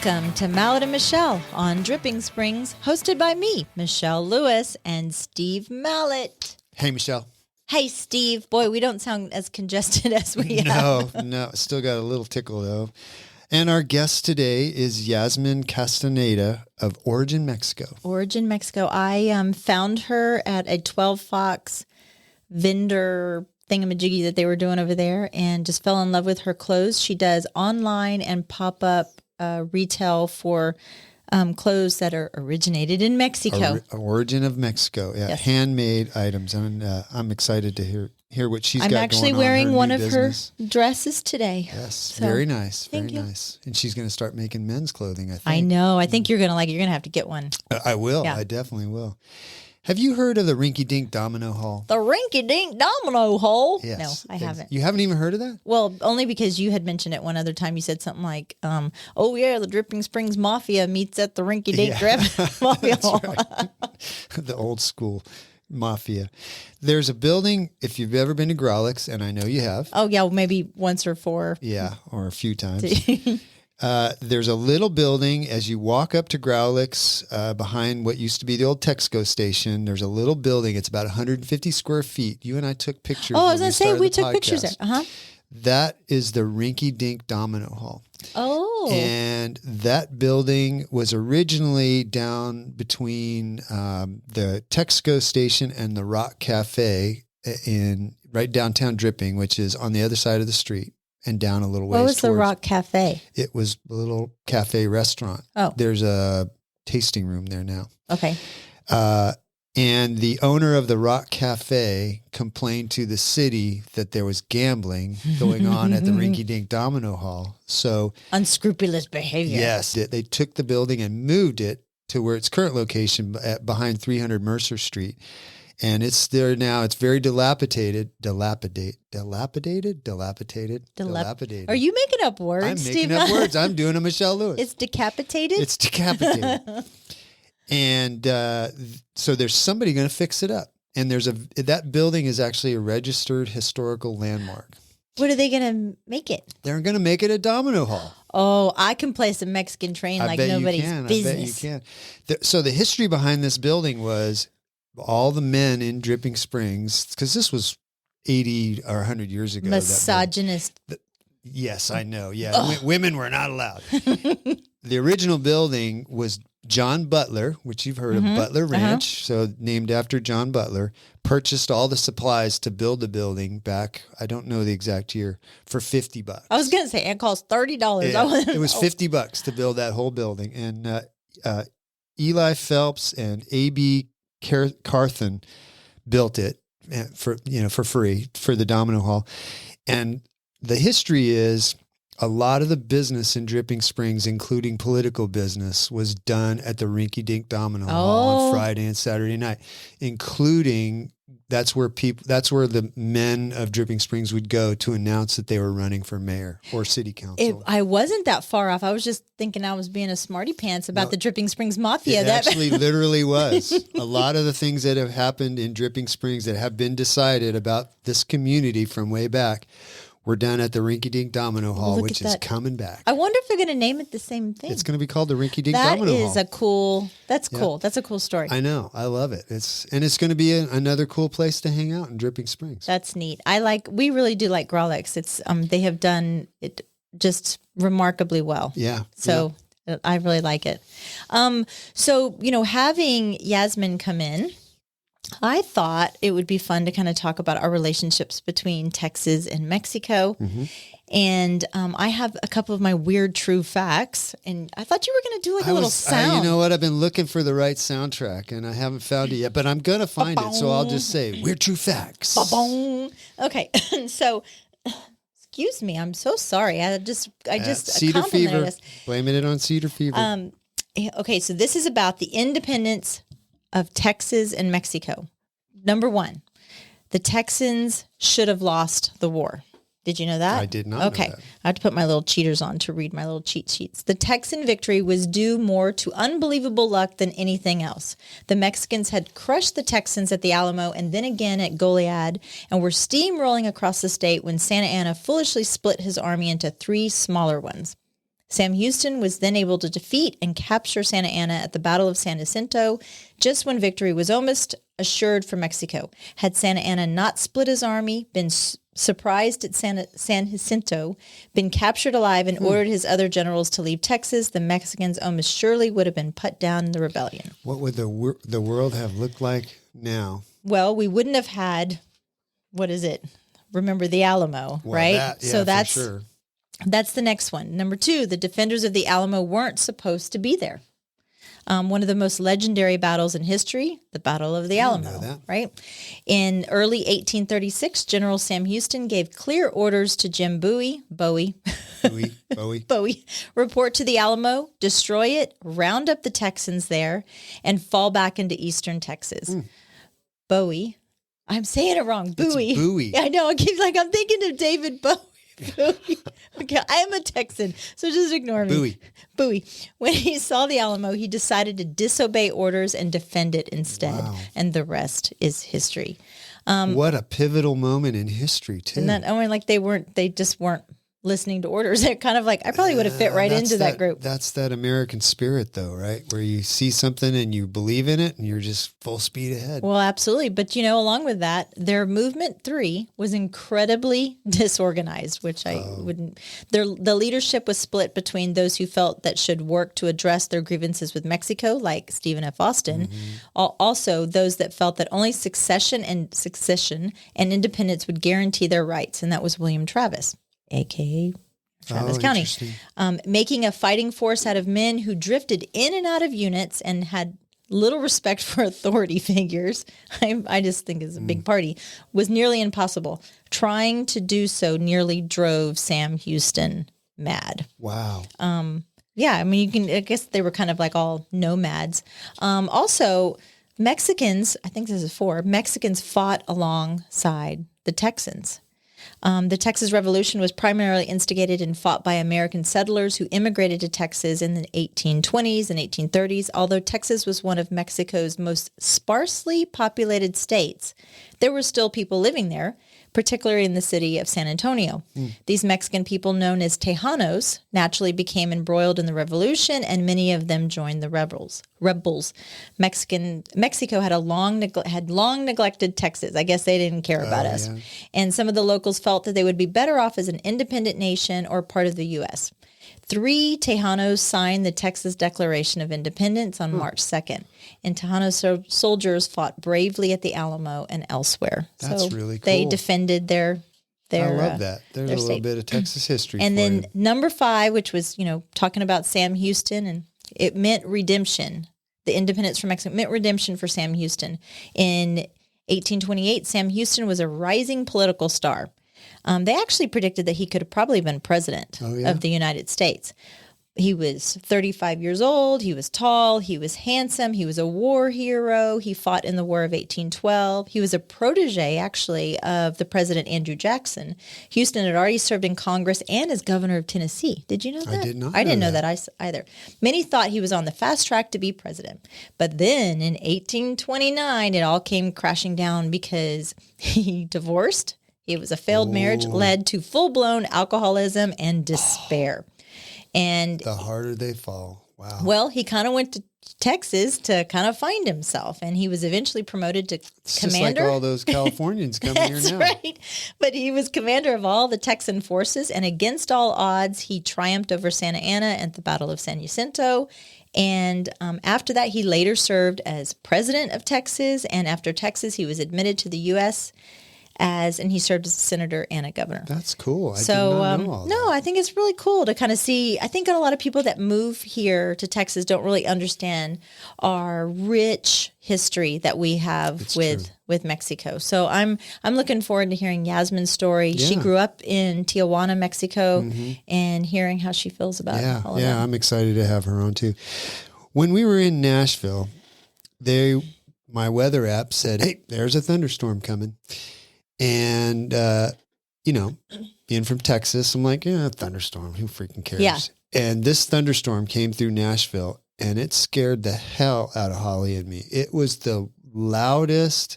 Welcome to Mallett and Michelle on Dripping Springs, hosted by me, Michelle Lewis, and Steve Mallett. Hey, Michelle. Hey, Steve. Boy, we don't sound as congested as we No. Still got a little tickle, though. And our guest today is Yazmin Castaneda of Origin, Mexico. Origin, Mexico. I found her at a 12 Fox vendor thingamajiggy that they were doing over there and just fell in love with her clothes. She does online and pop-up retail for clothes that are originated in Mexico. Origin of Mexico, yeah. Yes. Handmade items. And I'm excited to hear what she's got going on. I'm actually wearing one of her dresses today. Yes, so, very nice. Very nice. And she's going to start making men's clothing, I think. I know. I think you're going to like it. You're going to have to get one. I will. Yeah. I definitely will. Have you heard of the Rinky Dink Domino Hall? The Rinky Dink Domino Hall? Yes. No, I haven't. You haven't even heard of that? Well, only because you had mentioned it one other time. You said something like, oh yeah, the Dripping Springs Mafia meets at the Rinky Dink Mafia Hall. Right. The old school mafia. There's a building, if you've ever been to Growlix, and I know you have. Oh yeah, maybe once or four. Yeah, or a few times. There's a little building as you walk up to Growlix behind what used to be the old Texco station. There's a little building. It's about 150 square feet. You and I took pictures. Oh, I was going to say, we took pictures there. Uh-huh. That is the Rinky Dink Domino Hall. Oh. And that building was originally down between the Texco station and the Rock Cafe in right downtown Dripping, which is on the other side of the street. And down a little ways. What was the Rock Cafe? It was a little cafe restaurant. Oh. There's a tasting room there now. Okay. And the owner of the Rock Cafe complained to the city that there was gambling going on at the Rinky Dink Domino Hall. So unscrupulous behavior. Yes. They took the building and moved it to where its current location behind 300 Mercer Street. And it's there now. It's very dilapidated. Dilapidated. Are you making up words, I'm Steve? making up words. I'm doing a Michelle Lewis. It's decapitated? It's decapitated. And so there's somebody going to fix it up. And that building is actually a registered historical landmark. What are they going to make it? They're going to make it a domino hall. Oh, I can play some Mexican train like nobody's business. I bet you can. So the history behind this building was all the men in Dripping Springs, because this was 80 or 100 years ago. Misogynist. Yes, I know. Yeah, women were not allowed. The original building was John Butler, which you've heard of, Butler Ranch, so named after John Butler, purchased all the supplies to build the building back, I don't know the exact year, for $50. I was going to say, it costs $30. Yeah, it was $50 to build that whole building. And Eli Phelps and A.B. Carthen built it for free for the Domino Hall. And the history is a lot of the business in Dripping Springs, including political business, was done at the Rinky Dink Domino Hall on Friday and Saturday night, including that's where the men of Dripping Springs would go to announce that they were running for mayor or city council. I wasn't that far off. I was just thinking I was being a smarty pants about the Dripping Springs Mafia. It actually literally was. A lot of the things that have happened in Dripping Springs that have been decided about this community from way back were done at the Rinky Dink Domino Hall, which is coming back. I wonder if they're going to name it the same thing. It's going to be called the Rinky Dink Domino Hall. That's cool. That's a cool story. I know. I love it. It's going to be another cool place to hang out in Dripping Springs. That's neat. we really do like Growlix. It's, they have done it just remarkably well. Yeah. So I really like it. So, having Yazmin come in, I thought it would be fun to kind of talk about our relationships between Texas and Mexico. Mm-hmm. And I have a couple of my weird true facts. And I thought you were going to do a little sound. You know what? I've been looking for the right soundtrack and I haven't found it yet, but I'm going to find it. So I'll just say weird true facts. Okay. So, excuse me. I'm so sorry. I just Cedar Fever. Blaming it on Cedar Fever. Okay. So this is about the independence of Texas and Mexico. Number one, the Texans should have lost the war. Did you know that? I did not know that. I had to put my little cheaters on to read my little cheat sheets. The Texan victory was due more to unbelievable luck than anything else. The Mexicans had crushed the Texans at the Alamo and then again at Goliad and were steamrolling across the state when Santa Anna foolishly split his army into 3 smaller ones. Sam Houston was then able to defeat and capture Santa Anna at the Battle of San Jacinto, just when victory was almost assured for Mexico. Had Santa Anna not split his army, been surprised at San Jacinto, been captured alive, and ordered his other generals to leave Texas, the Mexicans almost surely would have been put down in the rebellion. What would the world have looked like now? Well, we wouldn't have had, what is it? Remember the Alamo, right? So that's for sure. That's the next one. Number 2, the defenders of the Alamo weren't supposed to be there. One of the most legendary battles in history, the Battle of the Alamo, right? In early 1836, General Sam Houston gave clear orders to Jim Bowie, report to the Alamo, destroy it, round up the Texans there, and fall back into eastern Texas. Bowie, I'm saying it wrong, Bowie. Bowie. I know, I'm thinking of David Bowie. Bowie. Okay, I am a Texan, so just ignore me. Bowie. When he saw the Alamo, he decided to disobey orders and defend it instead. Wow. And the rest is history. What a pivotal moment in history, too. And they just weren't listening to orders. They're kind of like, I probably would have fit right into that group. That's that American spirit, though, right? Where you see something and you believe in it and you're just full speed ahead. Well, absolutely. But, along with that, their movement 3 was incredibly disorganized, which I wouldn't. The leadership was split between those who felt that should work to address their grievances with Mexico, like Stephen F. Austin. Also, those that felt that only succession and independence would guarantee their rights. And that was William Travis, a.k.a. Travis County, making a fighting force out of men who drifted in and out of units and had little respect for authority figures. I just think it's a big party, was nearly impossible. Trying to do so nearly drove Sam Houston mad. Wow. Yeah, I guess they were kind of like all nomads. Also, Mexicans, I think this is 4, Mexicans fought alongside the Texans. The Texas Revolution was primarily instigated and fought by American settlers who immigrated to Texas in the 1820s and 1830s. Although Texas was one of Mexico's most sparsely populated states, there were still people living there, particularly in the city of San Antonio. These Mexican people, known as Tejanos, naturally became embroiled in the revolution, and many of them joined the rebels. Mexico had long neglected Texas. I guess they didn't care about us. Yeah. And some of the locals felt that they would be better off as an independent nation or part of the U.S. 3 Tejanos signed the Texas Declaration of Independence on March 2nd, and Tejano soldiers fought bravely at the Alamo and elsewhere. That's really cool. They defended their I love that. There's a little bit of Texas history. And then number 5, which was, talking about Sam Houston, and it meant redemption. The independence from Mexico meant redemption for Sam Houston. In 1828, Sam Houston was a rising political star. They actually predicted that he could have probably been president of the United States. He was 35 years old. He was tall. He was handsome. He was a war hero. He fought in the War of 1812. He was a protege, actually, of the President Andrew Jackson. Houston had already served in Congress and as governor of Tennessee. Did you know that? I did not. I didn't know that either. Many thought he was on the fast track to be president. But then in 1829, it all came crashing down because he divorced. It was a failed marriage, led to full-blown alcoholism and despair. And the harder they fall. Wow. Well, he kind of went to Texas to kind of find himself, and he was eventually promoted to commander. Just like all those Californians coming here now. That's right. But he was commander of all the Texan forces, and against all odds, he triumphed over Santa Anna at the Battle of San Jacinto. And after that, he later served as president of Texas, and after Texas, he was admitted to the U.S., and he served as a senator and a governor. That's cool. I did not know all that. I think it's really cool to kind of see. I think a lot of people that move here to Texas don't really understand our rich history that we have with Mexico. So I'm looking forward to hearing Yazmin's story. Yeah. She grew up in Tijuana, Mexico, and hearing how she feels about all of that. Yeah, I'm excited to have her on too. When we were in Nashville, my weather app said, "Hey, there's a thunderstorm coming." And, being from Texas, I'm like, thunderstorm, who freaking cares? Yeah. And this thunderstorm came through Nashville, and it scared the hell out of Holly and me. It was the loudest,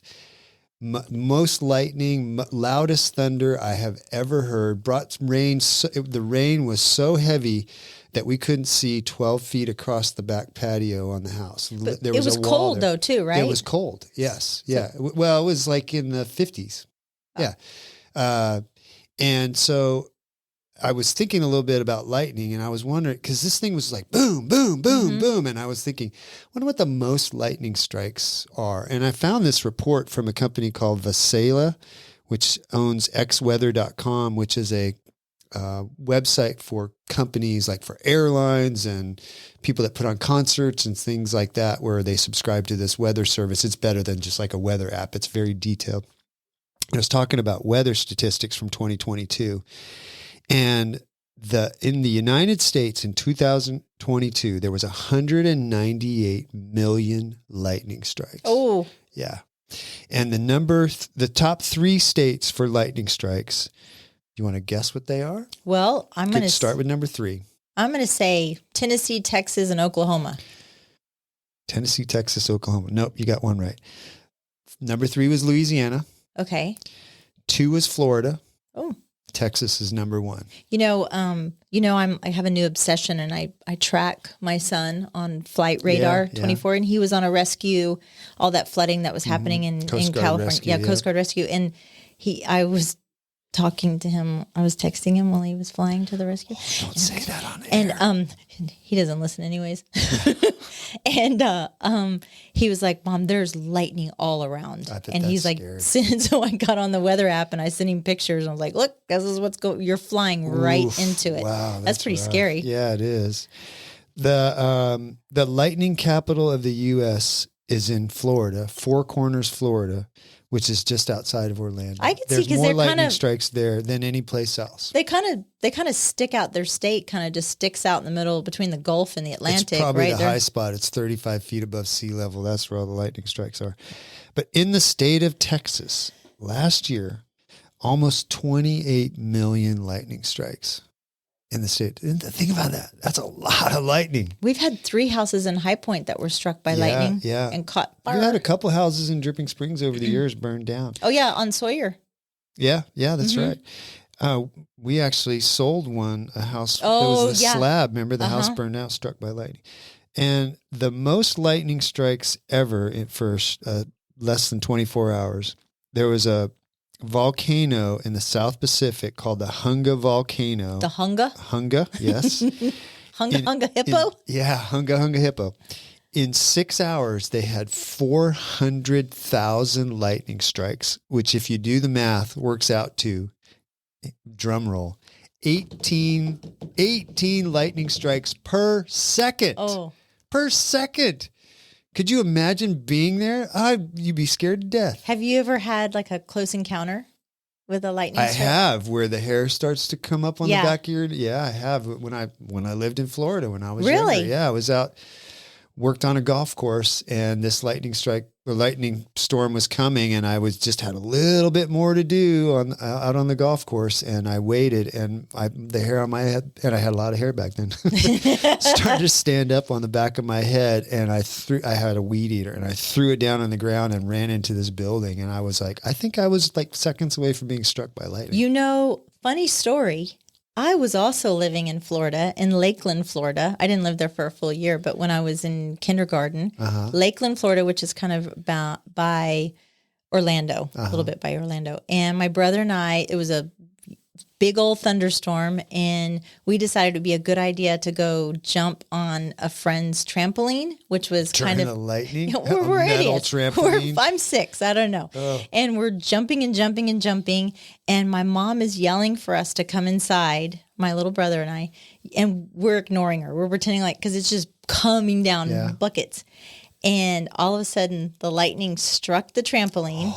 most lightning, loudest thunder I have ever heard. Brought rain. The rain was so heavy that we couldn't see 12 feet across the back patio on the house. But There it was a wall cold there. though too, right? It was cold. Yes. Yeah. Well, it was like in the 50s. Yeah. And so I was thinking a little bit about lightning, and I was wondering, because this thing was like boom, boom, boom, boom. And I was thinking, I wonder what the most lightning strikes are. And I found this report from a company called Vasela, which owns xweather.com, which is a website for companies like for airlines and people that put on concerts and things like that, where they subscribe to this weather service. It's better than just like a weather app. It's very detailed. I was talking about weather statistics from 2022. And in the United States in 2022, there was 198 million lightning strikes. Oh, yeah. And the top 3 states for lightning strikes, you want to guess what they are? Well, I'm going to start with number 3. I'm going to say Tennessee, Texas, and Oklahoma. Tennessee, Texas, Oklahoma. Nope, you got one right. Number 3 was Louisiana. Okay. 2 was Florida. Oh. Texas is number 1. I have a new obsession, and I track my son on Flight Radar 24, and he was on a rescue, all that flooding that was happening in California. Rescue, Coast Guard rescue. And I was talking to him. I was texting him while he was flying to the rescue. Oh, don't say that on air. And he doesn't listen anyways. And he was like, "Mom, there's lightning all around." And he's like, so I got on the weather app and I sent him pictures. And I was like, "Look, this is what's going. You're flying right into it." Wow, that's pretty rough. scary. Yeah, it is. The lightning capital of the U.S. is in Florida, Four Corners, Florida, which is just outside of Orlando. I can see, There's because more they're lightning strikes there than any place else. They kind of stick out. Their state kind of just sticks out in the middle between the Gulf and the Atlantic. It's probably right? the high spot. It's 35 feet above sea level. That's where all the lightning strikes are. But in the state of Texas, last year, almost 28 million lightning strikes in the state. And think about that. That's a lot of lightning. We've had 3 houses in High Point that were struck by lightning and caught fire. We've had a couple houses in Dripping Springs over the years burned down. Oh, yeah, on Sawyer. Yeah, that's right. We actually sold a house. It was the slab. Remember, the house burned out, struck by lightning. And the most lightning strikes ever for less than 24 hours, there was a volcano in the South Pacific called the Hunga volcano. The Hunga? Hunga, yes. Hunga hippo? Hunga hippo. In 6 hours, they had 400,000 lightning strikes, which, if you do the math, works out to, drum roll, 18 lightning strikes per second. Oh. Per second. Could you imagine being there? You'd be scared to death. Have you ever had like a close encounter with a lightning strike? I have, where the hair starts to come up on the back of your. Yeah, I have. When I lived in Florida when I was really younger. Yeah, I was out, worked on a golf course, and this lightning storm was coming, and I just had a little bit more to do out on the golf course, and I waited, and the hair on my head, and I had a lot of hair back then, started to stand up on the back of my head, and I had a weed eater, and I threw it down on the ground and ran into this building, and I was like, I think I was like seconds away from being struck by lightning. Funny story. I was also living in Florida, in Lakeland, Florida. I didn't live there for a full year, but when I was in kindergarten, Lakeland, Florida, which is kind of by Orlando, a little bit by Orlando. And my brother and it was a big old thunderstorm, and we decided it would be a good idea to go jump on a friend's trampoline, which was kind of lightning. We're idiots. Trampoline. I'm 6. I don't know. Oh. And we're jumping and jumping and jumping, and my mom is yelling for us to come inside, my little brother and I, and we're ignoring her. We're pretending because it's just coming down in buckets. And all of a sudden, the lightning struck the trampoline.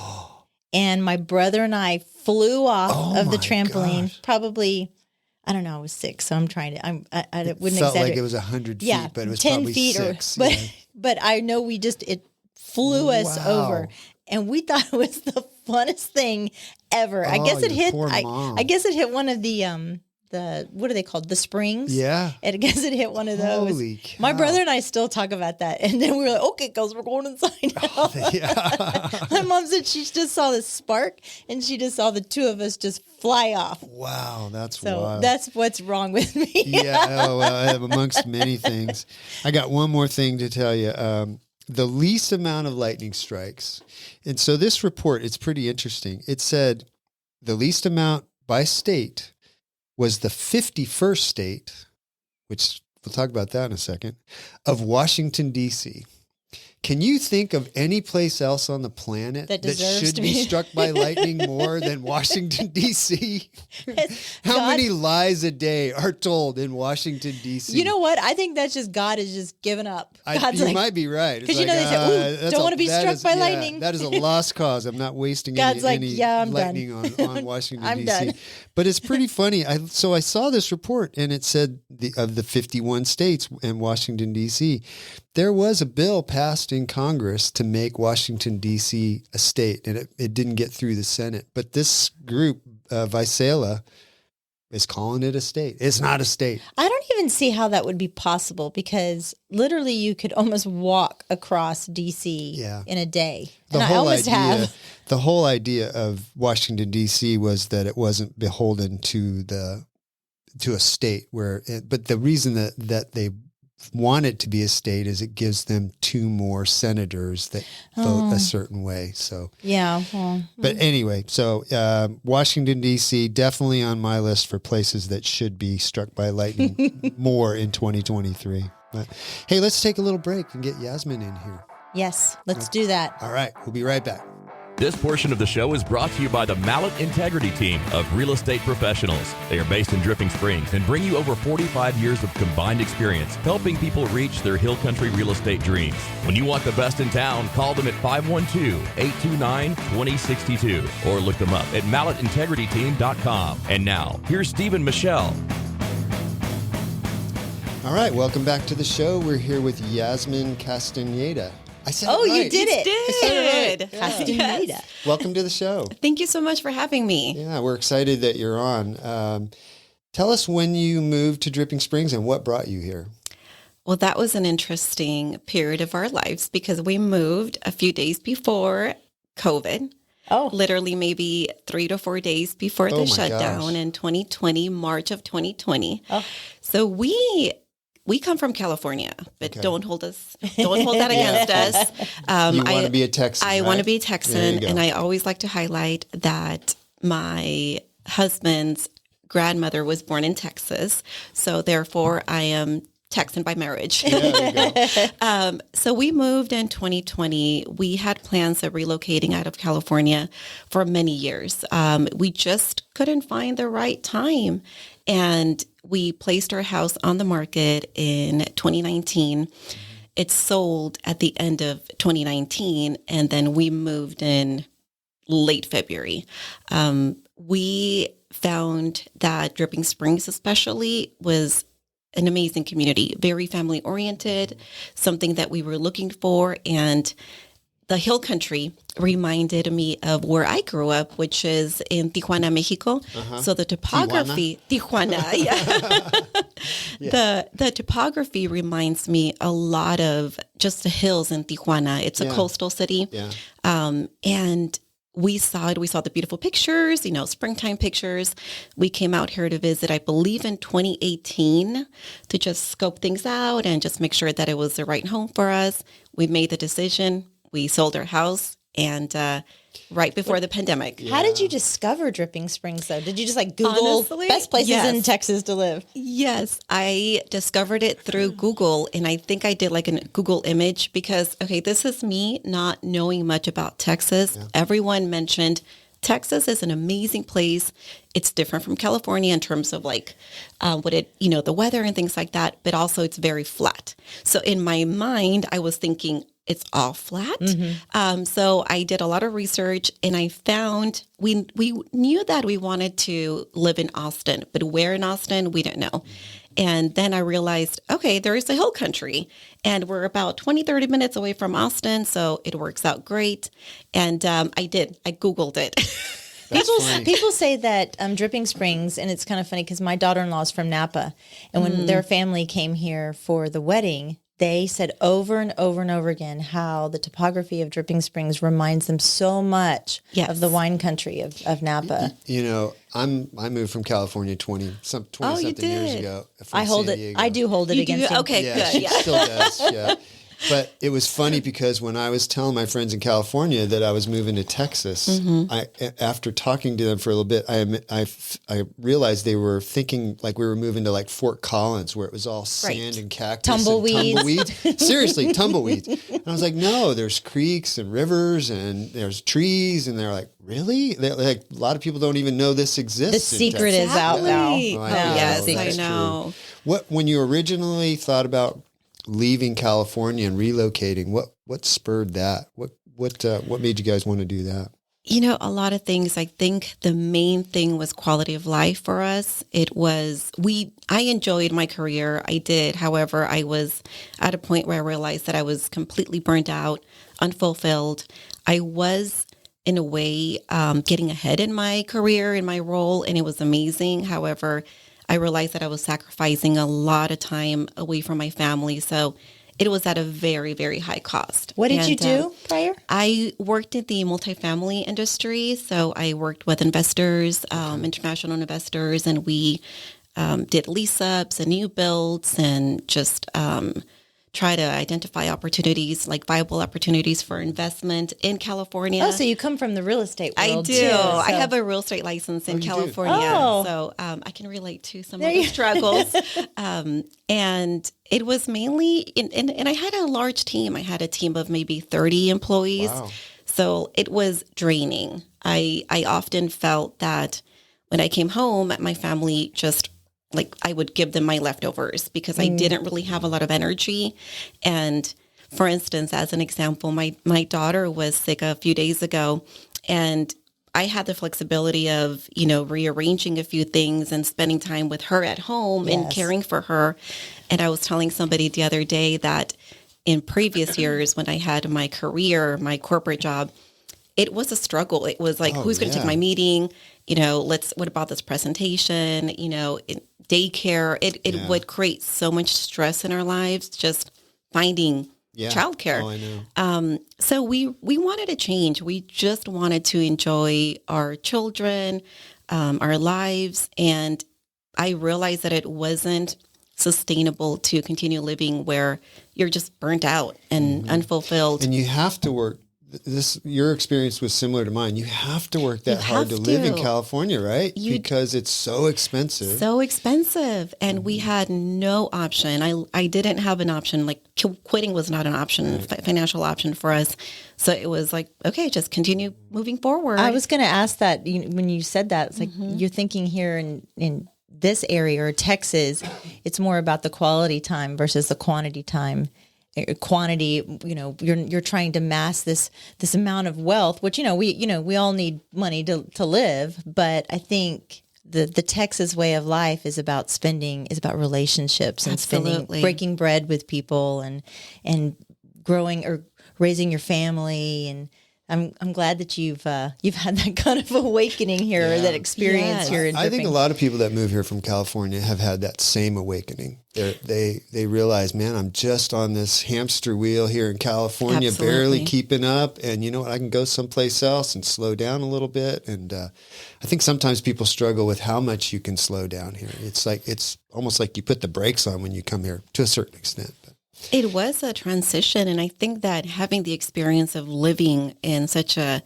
And my brother and I flew off of the trampoline. Gosh. Probably, I don't know. I was 6, so I'm trying to. I wouldn't felt exaggerate. like it was 100 feet, but it was 10 probably feet 6. But I know it flew us over, and we thought it was the funnest thing ever. I guess it hit. I guess it hit one of the what are they called? The springs. Yeah. And I guess it hit one of those. Holy cow. My brother and I still talk about that. And then we were like, okay, girls, we're going inside now. Yeah. My mom said she just saw the spark and she just saw the two of us just fly off. Wow, that's So wild. that's what's wrong with me. Yeah, well, amongst many things. I got one more thing to tell you. The least amount of lightning strikes. And so this report, it's pretty interesting. It said the least amount by state was the 51st state, which we'll talk about that in a second, of Washington, D.C. Can you think of any place else on the planet That that deserves should to be be- struck by lightning more than Washington, D.C.? How God- many lies a day are told in Washington, D.C.? You know what? I think that's just God is just giving up. God's You like, might be right. 'Cause you know they say, "Ooh, that's don't wanna be that struck is- by yeah, lightning." That is a lost cause. I'm not wasting God's like, any "Yeah, I'm lightning on Washington, I'm D.C. done. But it's pretty funny. I saw this report, and it said of the 51 states and Washington, D.C., there was a bill passed in Congress to make Washington, D.C. a state, and it didn't get through the Senate. But this group, Visela, is calling it a state. It's not a state. I don't even see how that would be possible because literally you could almost walk across DC Yeah. in a day. The And I whole almost idea, have. the whole idea of Washington D.C. was that it wasn't beholden to a state but the reason that they want it to be a state is it gives them 2 more senators that vote a certain way. So, Yeah. Well, but anyway, so Washington D.C. definitely on my list for places that should be struck by lightning more in 2023. But hey, let's take a little break and get Yazmin in here. yes, let's do that. All right, we'll be right back. This portion of the show is brought to you by the Mallett Integrity Team of real estate professionals. They are based in Dripping Springs and bring you over 45 years of combined experience helping people reach their hill country real estate dreams. When you want the best in town, call them at 512-829-2062 or look them up at mallettintegrityteam.com. And now, here's Steve and Michelle. All right, welcome back to the show. We're here with Yazmin Castaneda. I said Oh, it right. you did it. I said it right. Castaneda. Yes. Welcome to the show. Thank you so much for having me. Yeah, we're excited that you're on. Tell us when you moved to Dripping Springs and what brought you here. Well, that was an interesting period of our lives because we moved a few days before COVID. Oh, Literally maybe 3 to 4 days before Oh the my shutdown gosh. in 2020, March of 2020. Oh. So we come from California, but Okay. don't hold that against us. You want to be a Texan, I right? want to be a There Texan, you go. and I always like to highlight that my husband's grandmother was born in Texas, so therefore I am Texan by marriage. There you go. So we moved in 2020. We had plans of relocating out of California for many years. We just couldn't find the right time. And we placed our house on the market in 2019. It sold at the end of 2019, and then we moved in late February. We found that Dripping Springs especially was an amazing community, very family oriented, something that we were looking for. And the hill country reminded me of where I grew up, which is in Tijuana, Mexico. So the topography, Tijuana, yeah. The topography reminds me a lot of just the hills in Tijuana. It's a Yeah. coastal city. Yeah. And we saw it. We saw the beautiful pictures, springtime pictures. We came out here to visit, I believe, in 2018 to just scope things out and just make sure that it was the right home for us. We made the decision. We sold our house, and right before the pandemic. how did you discover Dripping Springs, though? Did you just Google Honestly, best places in yes. Texas to live? Yes, I discovered it through Google, and I think I did a Google image because, this is me not knowing much about Texas. Yeah. Everyone mentioned Texas is an amazing place. It's different from California in terms of the weather and things like that, but also it's very flat. So in my mind, I was thinking it's all flat. So I did a lot of research, and I found we knew that we wanted to live in Austin, but where in Austin, we didn't know. And then I realized, there is a hill country, and we're about 20, 30 minutes away from Austin, so it works out great. And I Googled it. People say that Dripping Springs, and it's kind of funny because my daughter-in-law is from Napa, and when their family came here for the wedding, they said over and over and over again how the topography of Dripping Springs reminds them so much of the wine country of Napa. You know, I moved from California 20 something years ago. I hold it. I do hold it against you. Okay, yeah, good. she still does. Yeah. But it was funny because when I was telling my friends in California that I was moving to Texas, after talking to them for a little bit, I realized they were thinking like we were moving to like Fort Collins, where it was all sand and cactus, tumbleweeds. Seriously, tumbleweeds. And I was like, no, there's creeks and rivers and there's trees, and they're like, really? Like a lot of people don't even know this exists. The secret is out now. Yes, I know. When you originally thought about leaving California and relocating, what spurred that? What made you guys want to do that? You know, a lot of things. I think the main thing was quality of life for us. I enjoyed my career. I did. However, I was at a point where I realized that I was completely burnt out, unfulfilled. I was, in a way, getting ahead in my career, in my role, and it was amazing. However, I realized that I was sacrificing a lot of time away from my family. So it was at a very, very high cost. What did you do prior? I worked in the multifamily industry. So I worked with investors, international investors, and we did lease ups and new builds and just try to identify opportunities, like viable opportunities for investment in California. Oh, so you come from the real estate world too. I have a real estate license in California. So I can relate to some of the struggles. And it was mainly, and I had a large team. I had a team of maybe 30 employees. Wow. So it was draining. I often felt that when I came home, my family just like I would give them my leftovers because I didn't really have a lot of energy. And for instance, as an example, my daughter was sick a few days ago, and I had the flexibility of, rearranging a few things and spending time with her at home and caring for her. And I was telling somebody the other day that in previous years when I had my career, my corporate job, it was a struggle. It was like, who's going to take my meeting? What about this presentation? Daycare. It would create so much stress in our lives, just finding childcare. I know. So we wanted to change. We just wanted to enjoy our children, our lives. And I realized that it wasn't sustainable to continue living where you're just burnt out and unfulfilled. And you have to work. Your experience was similar to mine. You have to work that hard to live in California, right? Because it's so expensive. And we had no option. I didn't have an option. Like quitting was not an option, financial option for us. So it was like, okay, just continue moving forward. I was going to ask that when you said that. It's like you're thinking here in this area or Texas, it's more about the quality time versus the quantity time. Quantity, you're trying to mass this amount of wealth, which we all need money to live, but I think the Texas way of life is about relationships and breaking bread with people and growing or raising your family. And I'm glad that you've had that kind of awakening here, or that experience here in Dripping. I think a lot of people that move here from California have had that same awakening. They realize, man, I'm just on this hamster wheel here in California, barely keeping up. And you know what? I can go someplace else and slow down a little bit. And I think sometimes people struggle with how much you can slow down here. It's almost like you put the brakes on when you come here to a certain extent. It was a transition, and I think that having the experience of living in such a,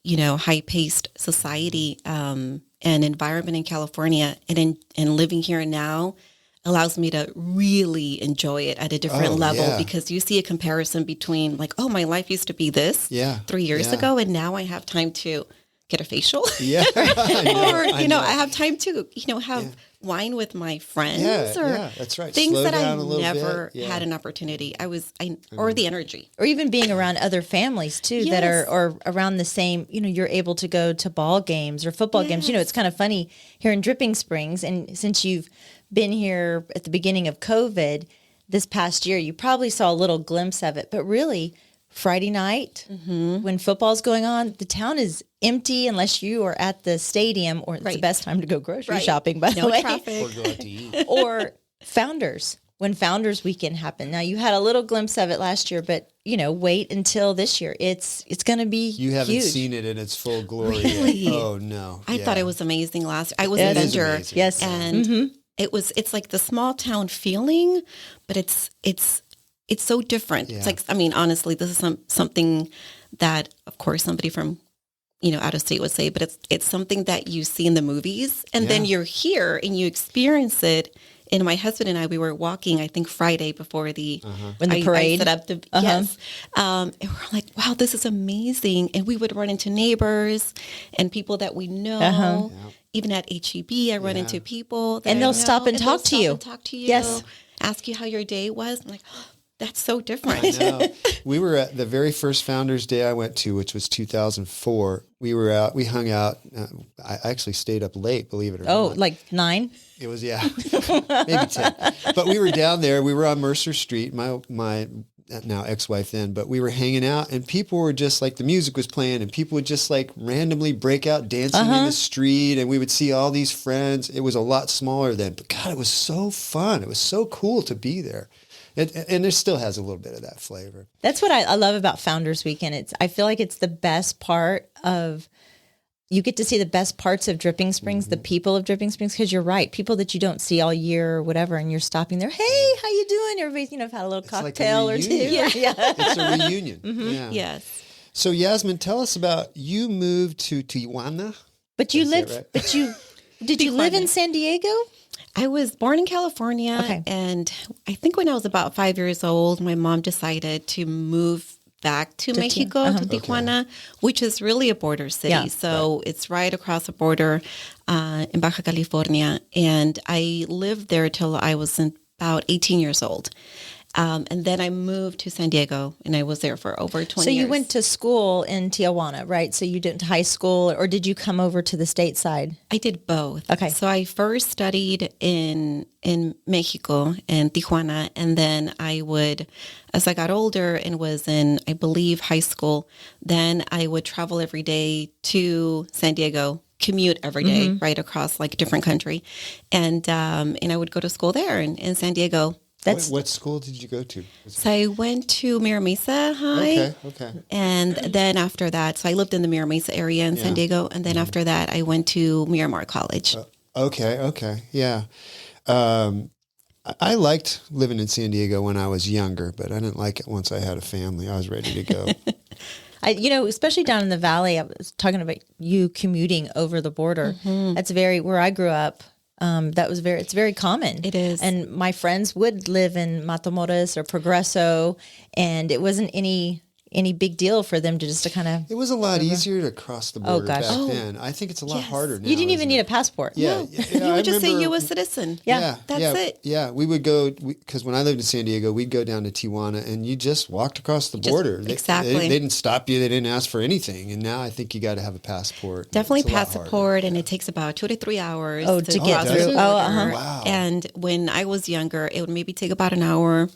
high-paced society and environment in California and living here now allows me to really enjoy it at a different level because you see a comparison between like, oh, my life used to be this 3 years ago, and now I have time to get a facial. I have time to, have wine with my friends that's right. Things that I never had an opportunity. Or the energy. Or even being around other families too that are around the same, you're able to go to ball games or football games. It's kind of funny here in Dripping Springs, and since you've been here at the beginning of COVID this past year, you probably saw a little glimpse of it, but really Friday night when football's going on, the town is empty unless you are at the stadium, or it's the best time to go grocery shopping, by the way. Traffic. Or go out to eat. Or Founders, when Founders Weekend happened. Now, you had a little glimpse of it last year, but, wait until this year. It's going to be You haven't huge. seen it in its full glory Really? yet. Oh, no. I thought it was amazing I was It a is vendor. amazing. Yes. And it's like the small town feeling, but it's so different. Yeah. It's like, honestly, this is something that, of course, somebody from, out of state would say, but it's something that you see in the movies, and then you're here and you experience it. And my husband and I, we were walking, I think Friday before When the parade. I set up the, yes. And we're like, wow, this is amazing. And we would run into neighbors and people that we know. Even at HEB, I run into people. That And I they'll know, stop and talk to you. And talk to you. Yes. Ask you how your day was. I'm like, oh, that's so different. I know. We were at the very first Founders Day I went to, which was 2004. We were out. We hung out. I actually stayed up late, believe it or Oh, not. like 9? It was, maybe 10. But we were down there. We were on Mercer Street. My now ex-wife then, but we were hanging out, and people were just like, the music was playing, and people would just like randomly break out dancing in the street, and we would see all these friends. It was a lot smaller then, but God, it was so fun. It was so cool to be there. And it still has a little bit of that flavor. That's what I love about Founders Weekend. I feel like it's the best part of, you get to see the best parts of Dripping Springs, the people of Dripping Springs, because you're right. People that you don't see all year or whatever, and you're stopping there. Hey, how you doing? Everybody's, have had a little cocktail or two. Yeah. Yeah. It's a reunion. Yeah. Yes. So Yazmin, tell us about, you moved to Tijuana. But you Did I say lived, it right? but you, did you live in San Diego? I was born in California, Okay. and I think when I was about 5 years old, my mom decided to move back to Mexico, to Tijuana, which is really a border city. Yeah. So it's right across the border in Baja California. And I lived there till I was about 18 years old. And then I moved to San Diego, and I was there for over 20 So years. you went to school in Tijuana, right? So you did high school, or did you come over to the stateside? I did both. Okay. So I first studied in Mexico, in Tijuana, and then I would, as I got older and was in, I believe, high school, then I would travel every day to San Diego, commute every day, right across like a different country, and I would go to school there in San Diego. What school did you go to? So I went to Mira Mesa High. Okay. And then after that, so I lived in the Mira Mesa area in San Diego. And then after that, I went to Miramar College. Okay. Yeah. I liked living in San Diego when I was younger, but I didn't like it once I had a family. I was ready to go. Especially down in the valley, I was talking about you commuting over the border. That's where I grew up. It's very common. It is. And my friends would live in Matamoros or Progreso, and it wasn't any big deal for them to kind of. It was a lot easier to cross the border back gosh. then. I think it's a lot harder now. You didn't even isn't need it? a passport. Yeah. You would just say U.S. citizen. Yeah. That's it. Yeah, we would go, because when I lived in San Diego, we'd go down to Tijuana, and you just walked across the border. Exactly. They didn't stop you. They didn't ask for anything. And now I think you got to have a passport. Definitely It's a lot harder. passport, and it takes about 2 to 3 hours to get cross through. the Oh, border. Wow. And when I was younger, it would maybe take about an hour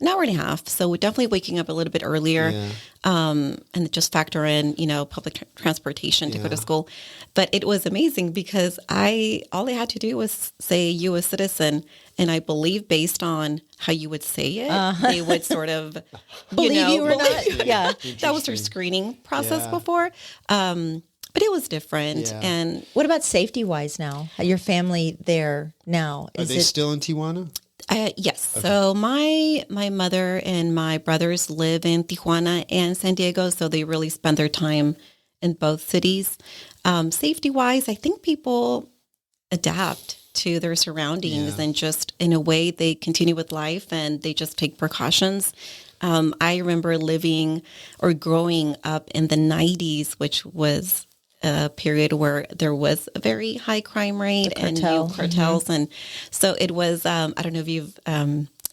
and a half. So we're definitely waking up a little bit earlier, and just factor in, public transportation to go to school. But it was amazing because all I had to do was say U.S. citizen, and I believe based on how you would say it, they would sort of Believe you or not. Yeah. That was their screening process before. But it was different. Yeah. And What about safety wise now? Your family there now? Are they still in Tijuana? yes. Okay. So my mother and my brothers live in Tijuana and San Diego, so they really spend their time in both cities. Safety wise, I think people adapt to their surroundings and just in a way they continue with life and they just take precautions. I remember living or growing up in the 90s, which was a period where there was a very high crime rate and cartels. And so it was, I don't know if you've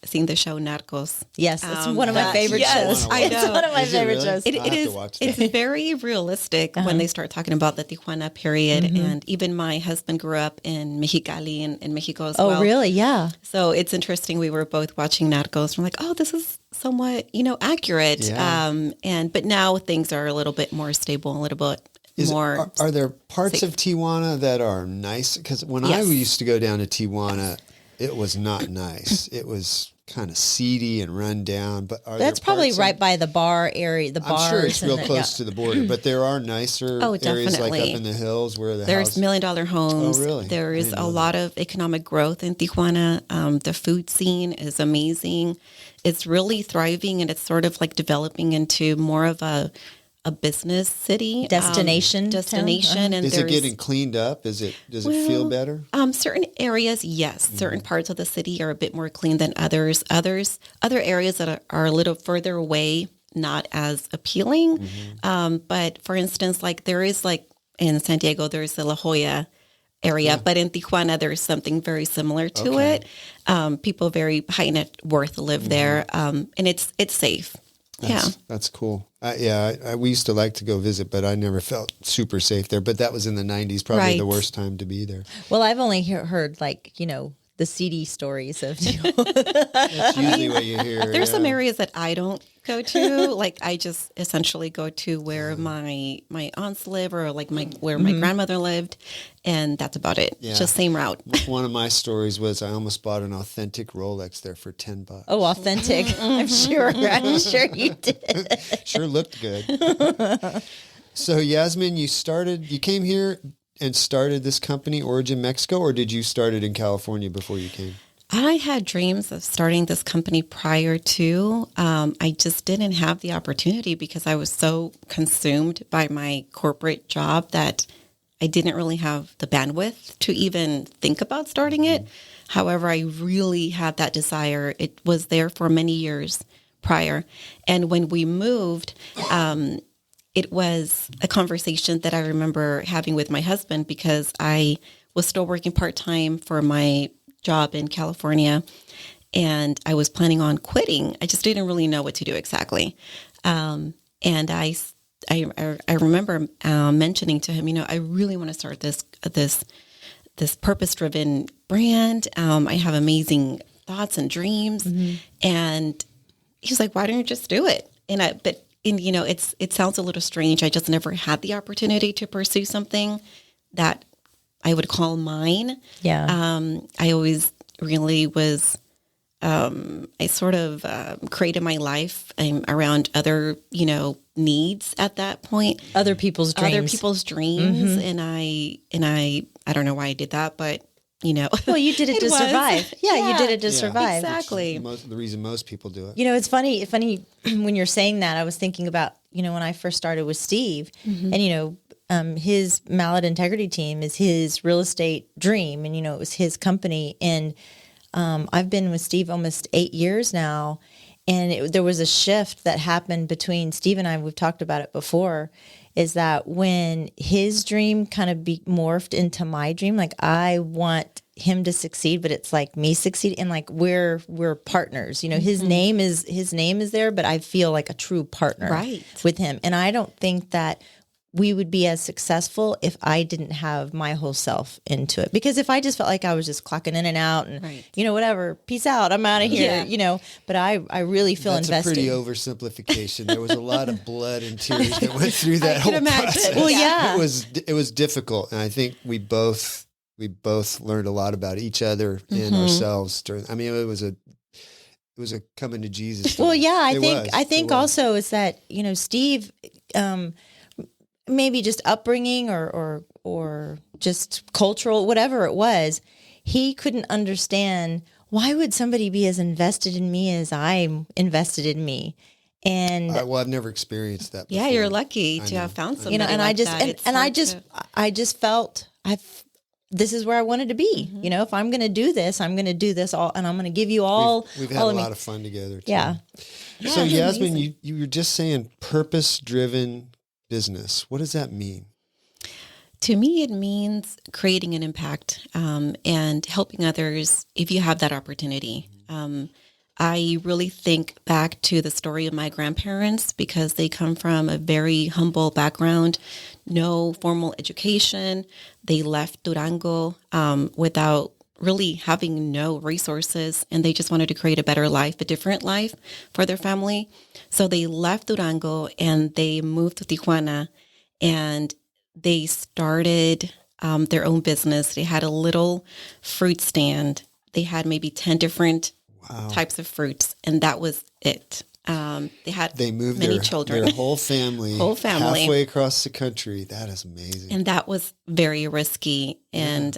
seen the show Narcos. Yes, it's one of my favorite shows. I know. It's one of my favorite really? shows. It's very realistic when they start talking about the Tijuana period. And even my husband grew up in Mexicali in Mexico as well. Oh, really? Yeah. So it's interesting. We were both watching Narcos. We're like, oh, this is somewhat, accurate. Yeah. But now things are a little bit more stable, a little bit more. Are there parts safe. of Tijuana that are nice? Because when I Yes. used to go down to Tijuana, it was not nice. It was kind of seedy and run down. But are That's there probably parts right by the bar area. The bars. I'm sure it's real and close to the border, but there are nicer Oh, areas like up definitely. in the hills where There's house. $1 million homes. Oh, really? There I is didn't a know lot of economic growth in Tijuana. The food scene is amazing. It's really thriving, and it's sort of like developing into more of a business city Destination town? destination. And Is it getting cleaned up? Does it feel better? certain areas, yes. Certain parts of the city are a bit more clean than others. Other areas that are a little further away, not as appealing. But for instance, like there is like in San Diego, there's the La Jolla area, but in Tijuana, there's something very similar to it. People very high net worth live there, and it's safe. That's cool. We used to like to go visit, but I never felt super safe there. But that was in the 90s, probably Right. the worst time to be there. Well, I've only heard like, the seedy stories of, That's usually what you hear. There's some areas that I don't go to. Like I just essentially go to where my aunts live or like where my grandmother lived, and that's about it. Yeah. Just same route. One of my stories was I almost bought an authentic Rolex there for $10. oh, authentic. I'm sure you did. Sure looked good. So Yazmin, you came here and started this company, Origin Mexico, or did you start it in California before you came? I had dreams of starting this company prior to. I just didn't have the opportunity because I was so consumed by my corporate job that I didn't really have the bandwidth to even think about starting it. However, I really had that desire. It was there for many years prior. And when we moved, it was a conversation that I remember having with my husband because I was still working part-time for my job in California, and I was planning on quitting. I just didn't really know what to do exactly. And I remember mentioning to him, I really want to start this purpose-driven brand. I have amazing thoughts and dreams. And he was like, why don't you just do it? It sounds a little strange. I just never had the opportunity to pursue something that I would call mine. Yeah. I always really was, I sort of created my life around other, needs at that point. Other people's dreams. Other people's dreams. And I don't know why I did that, but, Well, you did it to was. survive. Yeah, you did it to Yeah. survive. Exactly. The reason most people do it. It's funny when you're saying that, I was thinking about, when I first started with Steve and, his Mallett Integrity team is his real estate dream. And, it was his company. And I've been with Steve almost 8 years now. And there was a shift that happened between Steve and I. We've talked about it before, is that when his dream kind of morphed into my dream, like I want him to succeed, but it's like me succeed, and like we're partners. His name is there, but I feel like a true partner with him. And I don't think that we would be as successful if I didn't have my whole self into it. Because if I just felt like I was just clocking in and out and, whatever, peace out, I'm out of here, but I really feel That's invested. a pretty oversimplification. There was a lot of blood and tears that went through that whole process. Well, yeah. It was difficult. And I think we both learned a lot about each other and ourselves it was a coming to Jesus story. Well, yeah, I think It was. also is that, Steve, maybe just upbringing or just cultural, whatever it was, he couldn't understand why would somebody be as invested in me as I'm invested in me. And I've never experienced that before. Yeah, you're lucky to have found somebody and like I just that. and I just felt this is where I wanted to be. If I'm going to do this, I'm going to do this all, and I'm going to give you all. We've had a lot of fun together. Too. Yeah. So Yazmin, you were just saying purpose-driven business. What does that mean? To me, it means creating an impact and helping others if you have that opportunity. I really think back to the story of my grandparents because they come from a very humble background, no formal education. They left Durango without really having no resources, and they just wanted to create a better life, a different life for their family. So they left Durango and they moved to Tijuana, and they started their own business. They had a little fruit stand. They had maybe 10 different types of fruits, and that was it. They moved many children, their whole family halfway across the country. That is amazing, and that was very risky. And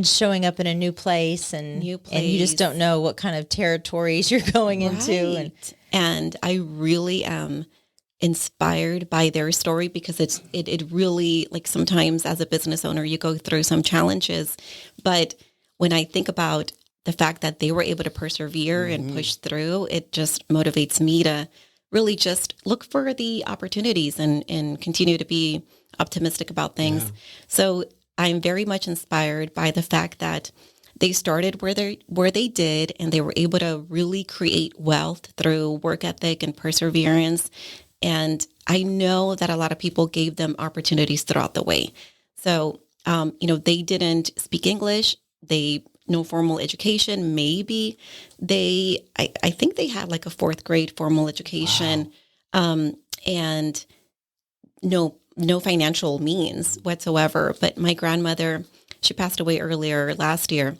showing up in a new place, and you just don't know what kind of territories you're going into. And I really am inspired by their story because it really, like, sometimes as a business owner you go through some challenges, but when I think about the fact that they were able to persevere and push through, it just motivates me to really just look for the opportunities and continue to be optimistic about things. Yeah. So I'm very much inspired by the fact that they started where they did, and they were able to really create wealth through work ethic and perseverance. And I know that a lot of people gave them opportunities throughout the way. So, they didn't speak English. No formal education. Maybe I think they had like a 4th grade formal education, and no financial means whatsoever. But my grandmother, she passed away earlier last year.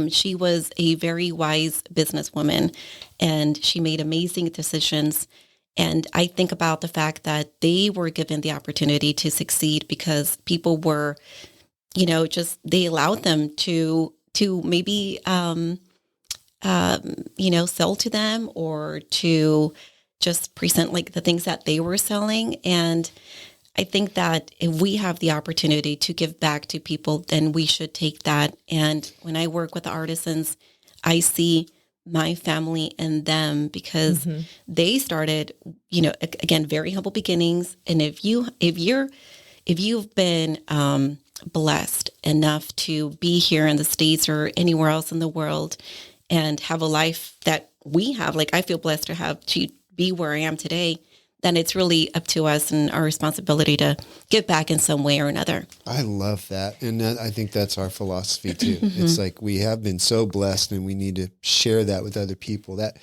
She was a very wise businesswoman, and she made amazing decisions. And I think about the fact that they were given the opportunity to succeed because people were, they allowed them to maybe, sell to them or to just present like the things that they were selling. And I think that if we have the opportunity to give back to people, then we should take that. And when I work with the artisans, I see my family and them because they started, again, very humble beginnings. And if you've been blessed enough to be here in the States or anywhere else in the world and have a life that we have, like I feel blessed to be where I am today, then it's really up to us and our responsibility to give back in some way or another. I love that. And I think that's our philosophy too. It's like we have been so blessed and we need to share that with other people. That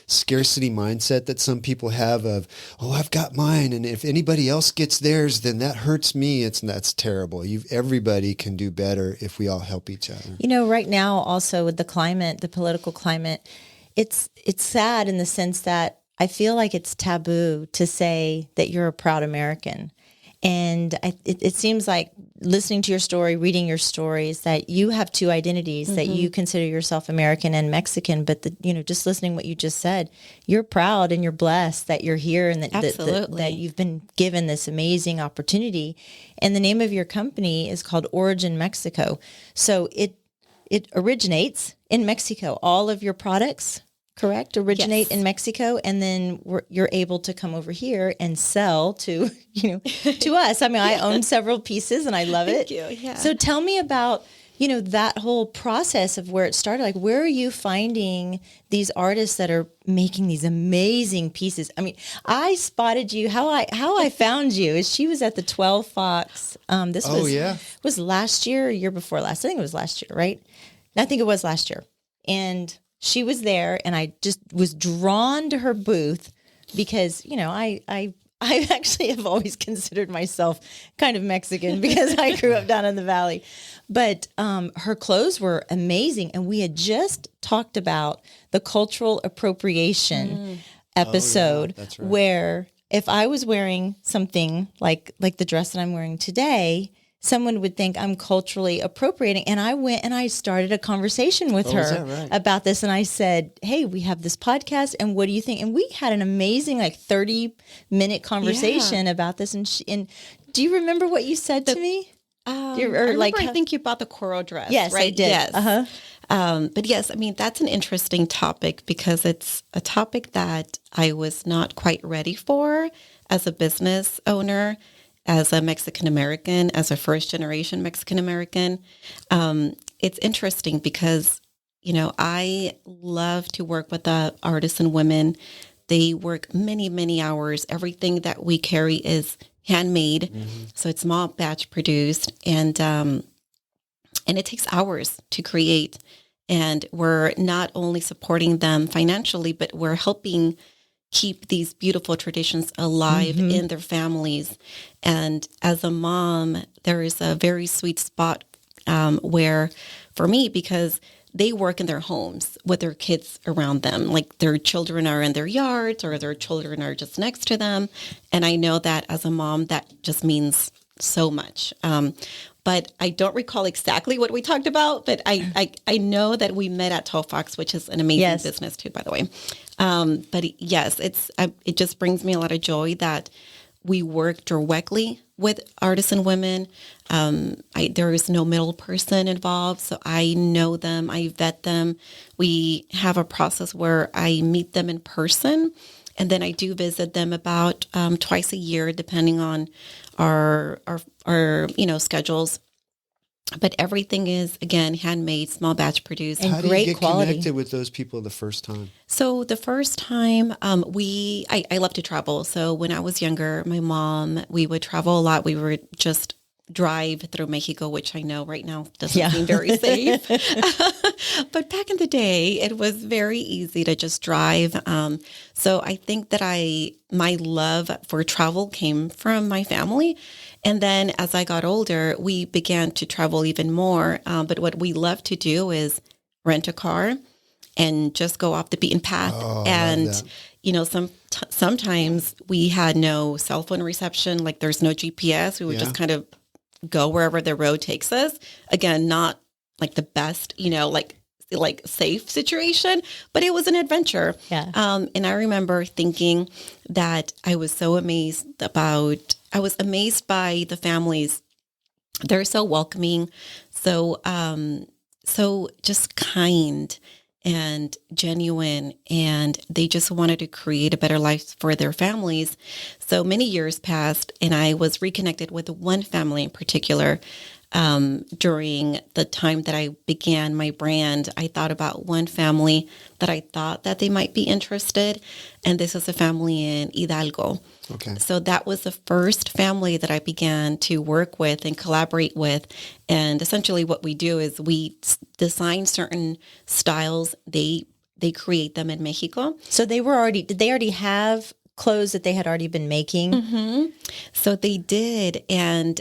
scarcity mindset that some people have of, I've got mine, and if anybody else gets theirs, then that hurts me. That's terrible. Everybody can do better if we all help each other. Right now also with the political climate, it's sad in the sense that I feel like it's taboo to say that you're a proud American. And it seems like listening to your story, reading your stories, that you have 2 identities, that you consider yourself American and Mexican. But just listening what you just said, you're proud and you're blessed that you're here and that you've been given this amazing opportunity. And the name of your company is called Origin Mexico. So it originates in Mexico. All of your products, correct, originate in Mexico, and then you're able to come over here and sell to to us. I mean, I own several pieces and I love it. Thank you. Yeah. So tell me about that whole process of where it started. Like, where are you finding these artists that are making these amazing pieces? I mean, I spotted you. How I found you is she was at the 12 Fox. This was last year, or year before last. I think it was last year, right? I think it was last year, and she was there, and I just was drawn to her booth because, I actually have always considered myself kind of Mexican because I grew up down in the valley. But her clothes were amazing, and we had just talked about the cultural appropriation episode, that's right. Where if I was wearing something like the dress that I'm wearing today, someone would think I'm culturally appropriating. And I went and I started a conversation with her about this. And I said, hey, we have this podcast, and what do you think? And we had an amazing 30-minute conversation about this. And do you remember what you said to me? I think you bought the coral dress. Yes, right? I did. Yes. But yes, I mean, that's an interesting topic because it's a topic that I was not quite ready for as a business owner, as a Mexican-American, as a first-generation Mexican-American. It's interesting because I love to work with the artisan women. They work many, many hours. Everything that we carry is handmade. So it's small batch produced, and it takes hours to create. And we're not only supporting them financially, but we're helping keep these beautiful traditions alive in their families. And as a mom, there is a very sweet spot where, for me, because they work in their homes with their kids around them, like their children are in their yards or their children are just next to them. And I know that as a mom, that just means so much. But I don't recall exactly what we talked about, but I know that we met at Tall Fox, which is an amazing business too, by the way. But yes, it just brings me a lot of joy that we work directly with artisan women. There is no middle person involved, so I know them, I vet them. We have a process where I meet them in person, and then I do visit them about twice a year, depending on our schedules. But everything is, again, handmade, small batch produced, and How do great you get quality. connected with those people the first time? So the first time I love to travel. So when I was younger, my mom, we would travel a lot. We would just drive through Mexico, which I know right now doesn't seem very safe. But back in the day, it was very easy to just drive. So I think that my love for travel came from my family. And then as I got older, we began to travel even more. But what we love to do is rent a car and just go off the beaten path. And, sometimes we had no cell phone reception, like there's no GPS. We would just kind of go wherever the road takes us. Again, not like the best, like safe situation, but it was an adventure. Yeah. And I remember thinking that I was amazed by the families. They're so welcoming, so just kind and genuine, and they just wanted to create a better life for their families. So many years passed, and I was reconnected with one family in particular. During the time that I began my brand, I thought about one family that I thought that they might be interested. And this is a family in Hidalgo. Okay. So that was the first family that I began to work with and collaborate with. And essentially what we do is we design certain styles. They create them in Mexico. So did they already have clothes that they had already been making? So they did. And,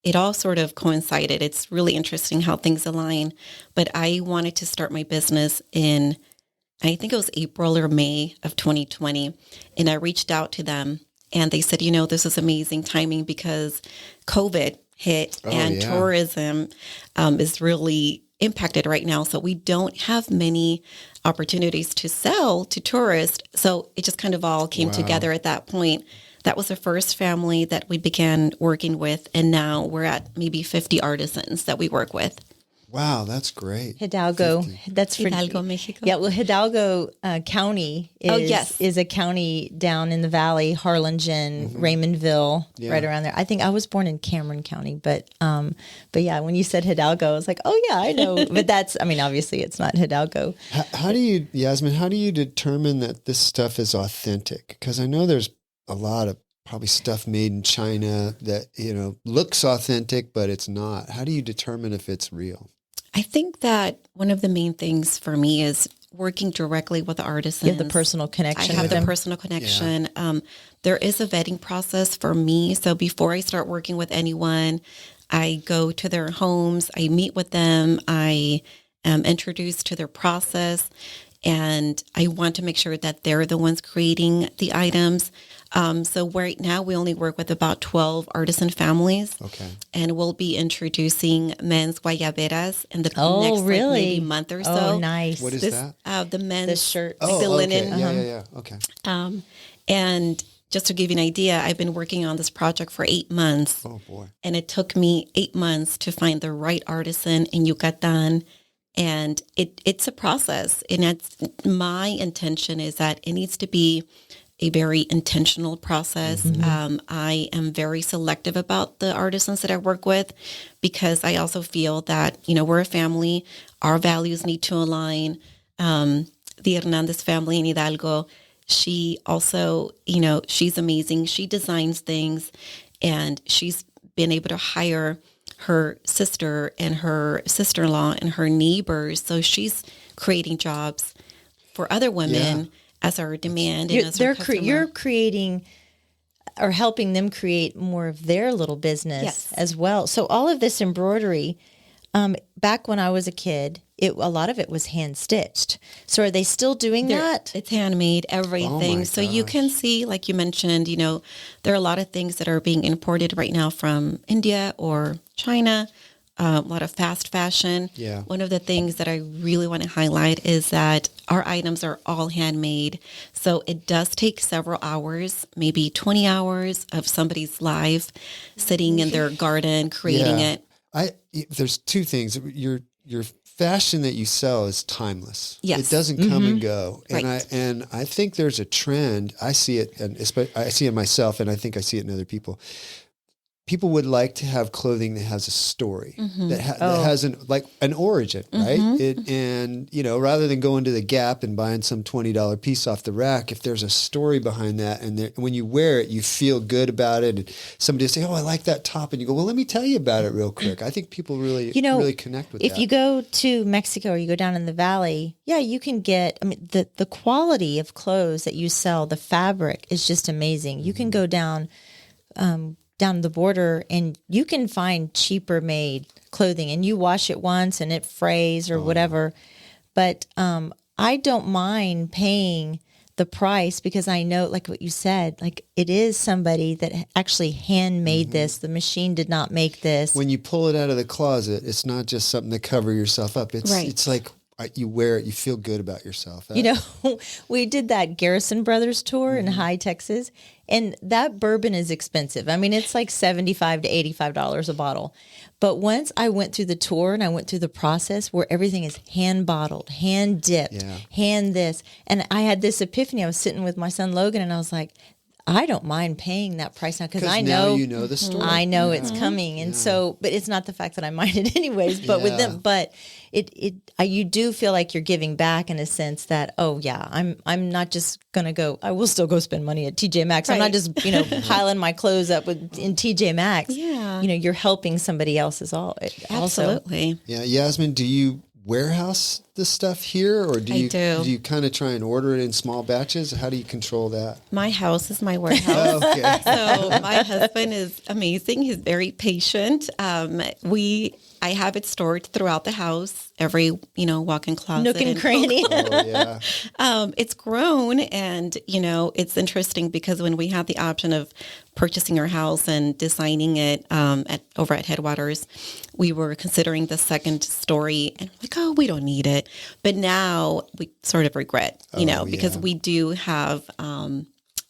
it all sort of coincided. It's really interesting how things align. But I wanted to start my business in, I think it was April or May of 2020. And I reached out to them and they said, this is amazing timing because COVID hit and tourism is really impacted right now. So we don't have many opportunities to sell to tourists. So it just kind of all came together at that point. That was the first family that we began working with, and now we're at maybe 50 artisans that we work with. Wow, that's great. Hidalgo. 50. That's for Hidalgo, Mexico. Yeah, well, Hidalgo County is a county down in the valley, Harlingen, Raymondville, right around there. I think I was born in Cameron County, but yeah, when you said Hidalgo, I was like, oh yeah, I know. But obviously it's not Hidalgo. How do you, Yazmin, how do you determine that this stuff is authentic? Because I know there's a lot of probably stuff made in China that, looks authentic, but it's not. How do you determine if it's real? I think that one of the main things for me is working directly with the artisans. You have the personal connection. I have the personal connection. Yeah. There is a vetting process for me. So before I start working with anyone, I go to their homes, I meet with them, I am introduced to their process, and I want to make sure that they're the ones creating the items. So right now we only work with about 12 artisan families. Okay. And we'll be introducing men's guayaberas in the next maybe month or so. Oh, nice. What is that? The men's shirt. the linen. Okay. Yeah. Okay. And just to give you an idea, I've been working on this project for 8 months. Oh boy. And it took me 8 months to find the right artisan in Yucatan. And it's a process. And my intention is that it needs to be a very intentional process. I am very selective about the artisans that I work with because I also feel that, we're a family. Our values need to align. The Hernandez family in Hidalgo, she also, she's amazing. She designs things, and she's been able to hire her sister and her sister-in-law and her neighbors. So she's creating jobs for other women as our demand. And as our customer. You're creating or helping them create more of their little business as well. So all of this embroidery, back when I was a kid, a lot of it was hand stitched. So are they still doing that? It's handmade, everything. So you can see, like you mentioned, there are a lot of things that are being imported right now from India or China. A lot of fast fashion. Yeah. One of the things that I really want to highlight is that our items are all handmade. So it does take several hours, maybe 20 hours of somebody's life sitting in their garden creating it. There's two things. Your fashion that you sell is timeless. Yes. It doesn't come and go. Right. And I think there's a trend. I see it, and I see it myself, and I think I see it in other people. People would like to have clothing that has a story, that has an origin, right? And rather than going to the Gap and buying some $20 piece off the rack, if there's a story behind that, and when you wear it, you feel good about it, and somebody will say, "Oh, I like that top," and you go, "Well, let me tell you about it real quick." I think people really connect with that. If you go to Mexico or you go down in the valley, you can get. I mean, the quality of clothes that you sell, the fabric is just amazing. You can go down the border and you can find cheaper made clothing, and you wash it once and it frays or whatever. But I don't mind paying the price because I know, like what you said, like it is somebody that actually handmade this. The machine did not make this. When you pull it out of the closet, it's not just something to cover yourself up. It's like you wear it, you feel good about yourself. We did that Garrison Brothers tour in High, Texas, and that bourbon is expensive. I mean, it's like $75 to $85 a bottle. But once I went through the tour and I went through the process where everything is hand bottled, hand dipped, hand this, and I had this epiphany. I was sitting with my son Logan, and I was like, I don't mind paying that price now because I know you know the story. I know it's coming, and so, but it's not the fact that I mind it anyways. But with them, but you do feel like you're giving back in a sense that I'm not just gonna go. I will still go spend money at TJ Maxx. I'm not just piling my clothes up in TJ Maxx. Yeah, you're helping somebody else's Absolutely. Yeah, Yazmin, do you warehouse the stuff here, or do you kind of try and order it in small batches? How do you control that? My house is my warehouse. Okay. So my husband is amazing. He's very patient. I have it stored throughout the house, every walk-in closet, nook and cranny. It's grown, and it's interesting because when we had the option of purchasing our house and designing it over at Headwaters, we were considering the second story, and we don't need it. But now we sort of regret, because we do have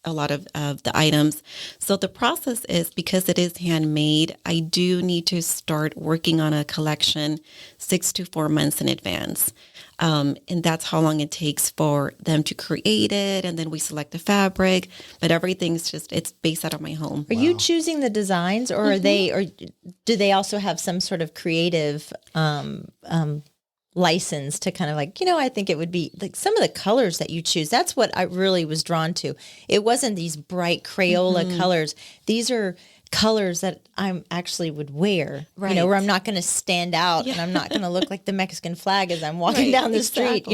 a lot of the items. So the process is, because it is handmade, I do need to start working on a collection 6 to 4 months in advance. And that's how long it takes for them to create it. And then we select the fabric, but everything's it's based out of my home. Are you choosing the designs, or are they, or do they also have some sort of creative, license to kind of I think it would be like some of the colors that you choose. That's what I really was drawn to. It wasn't these bright Crayola colors. These are colors that I'm actually would wear, where I'm not going to stand out and I'm not going to look like the Mexican flag as I'm walking down the street.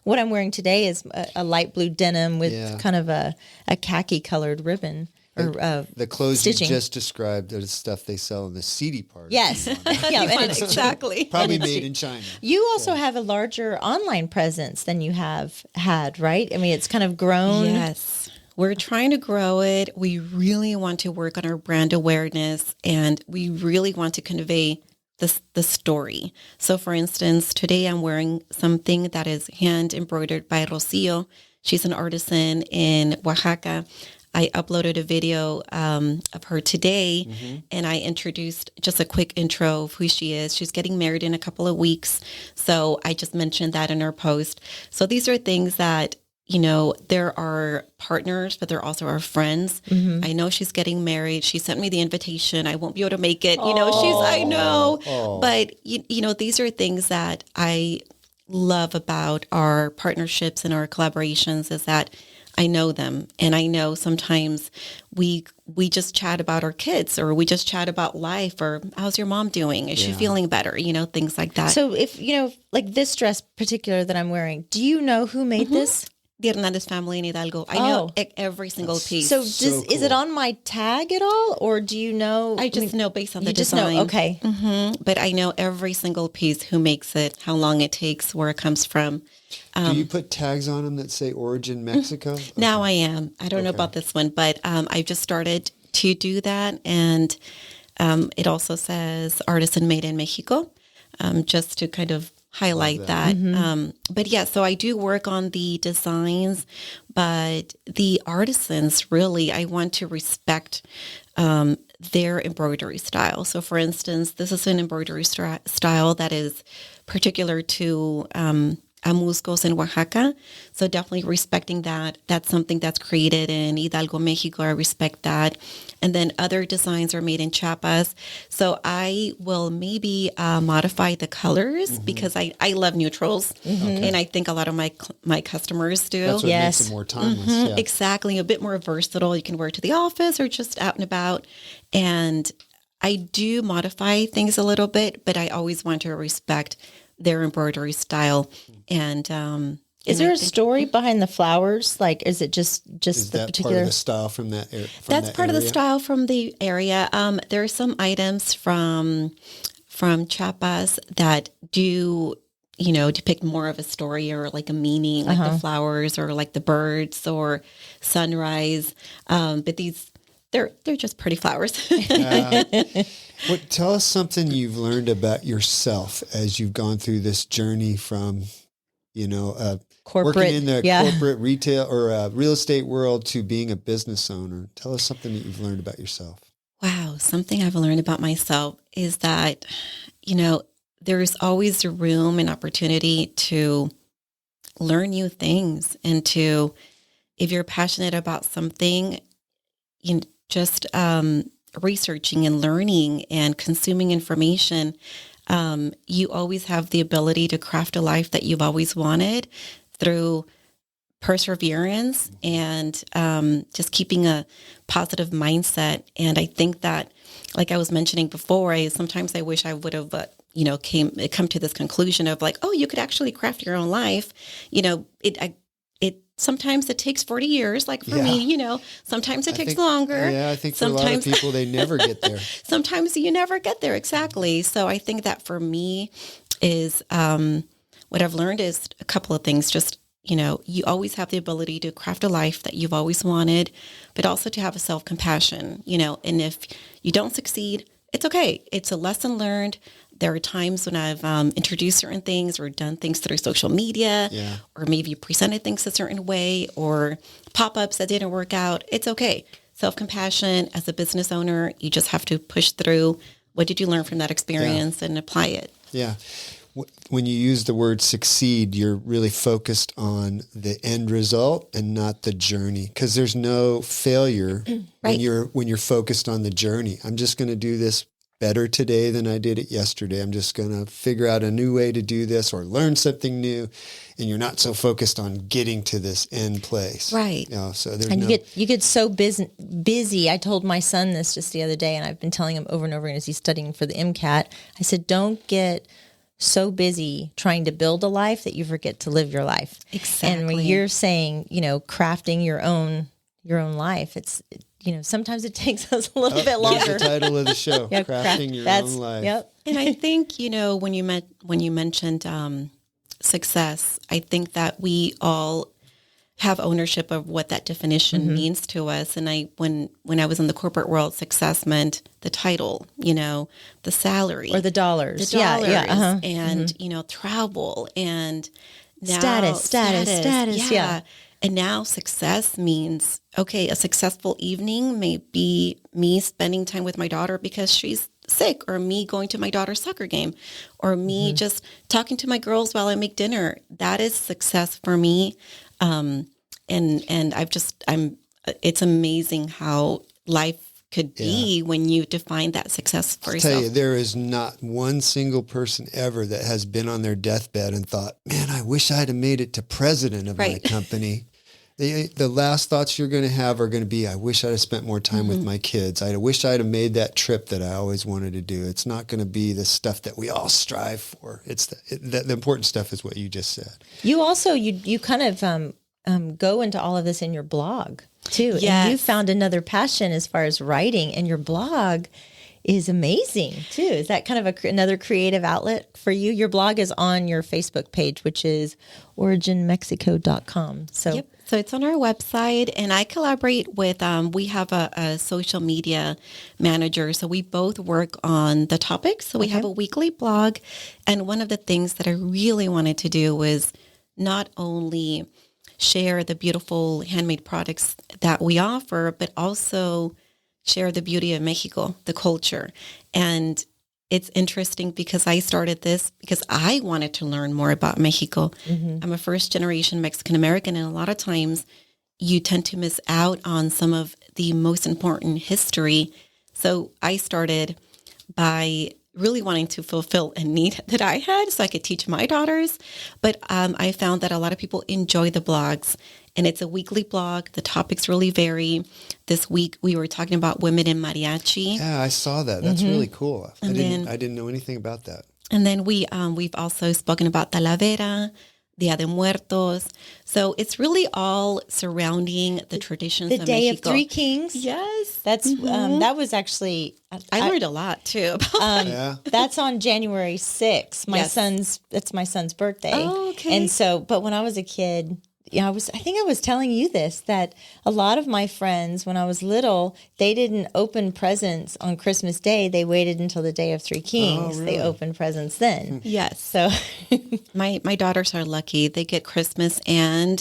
What I'm wearing today is a light blue denim with kind of a khaki colored ribbon. The clothes stitching. you just described are the stuff they sell in the seedy part. Yes. And it's exactly. Probably made in China. You also have a larger online presence than you have had, right? I mean, it's kind of grown. Yes. We're trying to grow it. We really want to work on our brand awareness, and we really want to convey the story. So for instance, today I'm wearing something that is hand embroidered by Rocio. She's an artisan in Oaxaca. I uploaded a video of her today, and I introduced just a quick intro of who she is. She's getting married in a couple of weeks, so I just mentioned that in her post. So these are things that, there are partners, but there also are friends. I know she's getting married. She sent me the invitation. I won't be able to make it. I know. But, these are things that I love about our partnerships and our collaborations is that I know them. And I know sometimes we just chat about our kids, or we just chat about life, or how's your mom doing? Is she feeling better? Things like that. So if, like this dress particular that I'm wearing, do you know who made this? The Hernandez family in Hidalgo. I know every single piece. So is it on my tag at all, or do you know? I just know based on the design. design. Know, okay. But I know every single piece, who makes it, how long it takes, where it comes from. Do you put tags on them that say origin Mexico? Okay. Now I am. I don't know about this one, but I've just started to do that. And it also says artisan made in Mexico, just to kind of highlight that. But yeah, so I do work on the designs, but the artisans, really, I want to respect their embroidery style. So for instance, this is an embroidery style that is particular to Amuscos in Oaxaca. So definitely respecting that. That's something that's created in Hidalgo, Mexico. I respect that. And then other designs are made in Chiapas. So I will maybe modify the colors because I love neutrals. And I think a lot of my customers do. That's what makes it more timeless. Yeah. Exactly. A bit more versatile. You can wear it to the office or just out and about. And I do modify things a little bit, but I always want to respect their embroidery style. And is there a story behind the flowers? Like, is it just is the that particular part of the style from that area? That's part of the style from the area. There are some items from Chiapas that do depict more of a story or like a meaning, like the flowers or like the birds or sunrise. But these they're just pretty flowers. Tell us something you've learned about yourself as you've gone through this journey from, corporate, working in the corporate retail or real estate world to being a business owner. Tell us something that you've learned about yourself. Wow. Something I've learned about myself is that, there's always room and opportunity to learn new things and to, if you're passionate about something, just researching and learning and consuming information, you always have the ability to craft a life that you've always wanted through perseverance and just keeping a positive mindset. And I think that, like I was mentioning before, sometimes I wish I would have, come to this conclusion of like, oh, you could actually craft your own life. Sometimes it takes 40 years, like for me, sometimes it takes longer. Yeah, I think for a lot of people, they never get there. Sometimes you never get there. Exactly. So I think that for me is what I've learned is a couple of things. Just, you always have the ability to craft a life that you've always wanted, but also to have a self-compassion, and if you don't succeed, it's okay. It's a lesson learned. There are times when I've introduced certain things or done things through social media, or maybe presented things a certain way, or pop-ups that didn't work out. It's okay. Self-compassion as a business owner, you just have to push through. What did you learn from that experience and apply it? Yeah. When you use the word succeed, you're really focused on the end result and not the journey, because there's no failure when you're focused on the journey. I'm just going to do this better today than I did it yesterday. I'm just going to figure out a new way to do this or learn something new. And you're not so focused on getting to this end place. Right. So there's you get so busy. I told my son this just the other day, and I've been telling him over and over again as he's studying for the MCAT. I said, don't get so busy trying to build a life that you forget to live your life. Exactly. And when you're saying, crafting your own life, it's, sometimes it takes us a little bit longer. That's the title of the show, Crafting Your Own Life. Yep. And I think, when you mentioned success, I think that we all have ownership of what that definition means to us. And when I was in the corporate world, success meant the title, the salary. Or the dollars. And, travel and now status. Yeah. And now success means, okay, a successful evening may be me spending time with my daughter because she's sick, or me going to my daughter's soccer game, or me just talking to my girls while I make dinner. That is success for me. And it's amazing how life could be when you define that success for yourself. I'll tell you, there is not one single person ever that has been on their deathbed and thought, man, I wish I'd have made it to president of my company. The last thoughts you're going to have are going to be, I wish I'd have spent more time with my kids. I wish I'd have made that trip that I always wanted to do. It's not going to be the stuff that we all strive for. It's the important stuff is what you just said. You also, you kind of go into all of this in your blog too. Yes. And you found another passion as far as writing, and your blog is amazing too. Is that kind of another creative outlet for you? Your blog is on your Facebook page, which is originmexico.com. So So it's on our website, and I collaborate with, we have a social media manager. So we both work on the topics. So we have a weekly blog. And one of the things that I really wanted to do was not only share the beautiful handmade products that we offer, but also share the beauty of Mexico, the culture. And it's interesting because I started this because I wanted to learn more about Mexico. I'm a first generation Mexican American, and a lot of times you tend to miss out on some of the most important history. So I started by really wanting to fulfill a need that I had so I could teach my daughters. But I found that a lot of people enjoy the blogs, and it's a weekly blog. The topics really vary. This week we were talking about women in mariachi. Yeah, I saw that. That's really cool. I And didn't know anything about that. And then we've also spoken about Talavera, Dia de Muertos. So it's really all surrounding the traditions the of Day Mexico. of Three Kings. Yes. That's that was actually I learned a lot too. That's on January 6th. Yes. That's my son's birthday. Oh, okay. And so, but when I was a kid, I think I was telling you this, that a lot of my friends, when I was little, they didn't open presents on Christmas Day. They waited until the Day of Three Kings. Oh, really? They opened presents then. Yes. So My daughters are lucky. They get Christmas and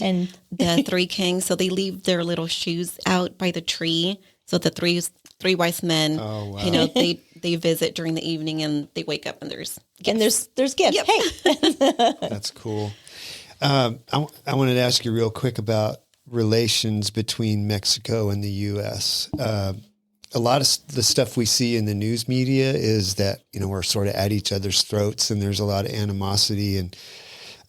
the Three Kings. So they leave their little shoes out by the tree. So the three wise men, they visit during the evening, and they wake up and there's gifts. there's gifts. Yep. Hey. That's cool. I wanted to ask you real quick about relations between Mexico and the U.S. A lot of the stuff we see in the news media is that, we're sort of at each other's throats, and there's a lot of animosity and,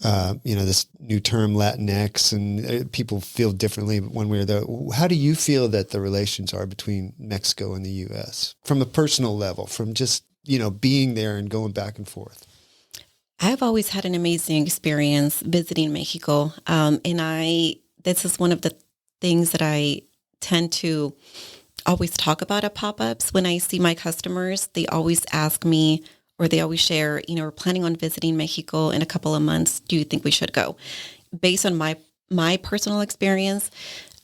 this new term Latinx, and people feel differently one way or the other. How do you feel that the relations are between Mexico and the U.S. from a personal level, from just, being there and going back and forth? I've always had an amazing experience visiting Mexico. This is one of the things that I tend to always talk about at pop-ups. When I see my customers, they always ask me, or they always share, we're planning on visiting Mexico in a couple of months. Do you think we should go? Based on my personal experience,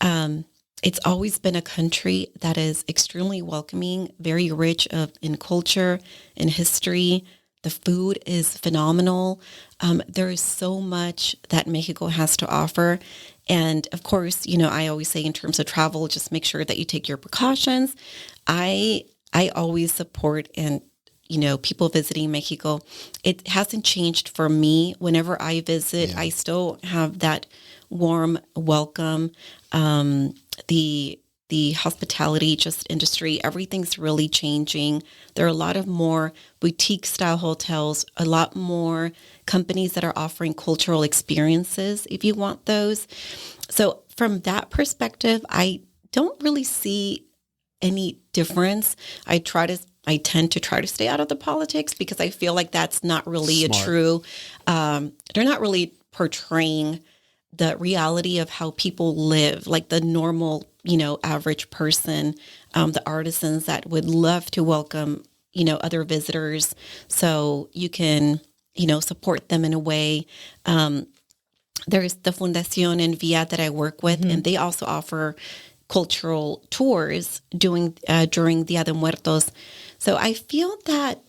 it's always been a country that is extremely welcoming, very rich in culture and history. The food is phenomenal. There is so much that Mexico has to offer. And of course, I always say in terms of travel, just make sure that you take your precautions. I always support and, people visiting Mexico. It hasn't changed for me. Whenever I visit, I still have that warm welcome. The hospitality industry, everything's really changing. There are a lot of more boutique style hotels, a lot more companies that are offering cultural experiences if you want those. So from that perspective, I don't really see any difference. I tend to try to stay out of the politics because I feel like that's not really Smart. a true, they're not really portraying the reality of how people live, like the normal, average person, the artisans that would love to welcome, other visitors. So you can, support them in a way. There's the Fundación en Via that I work with, and they also offer cultural tours during Dia de Muertos. So I feel that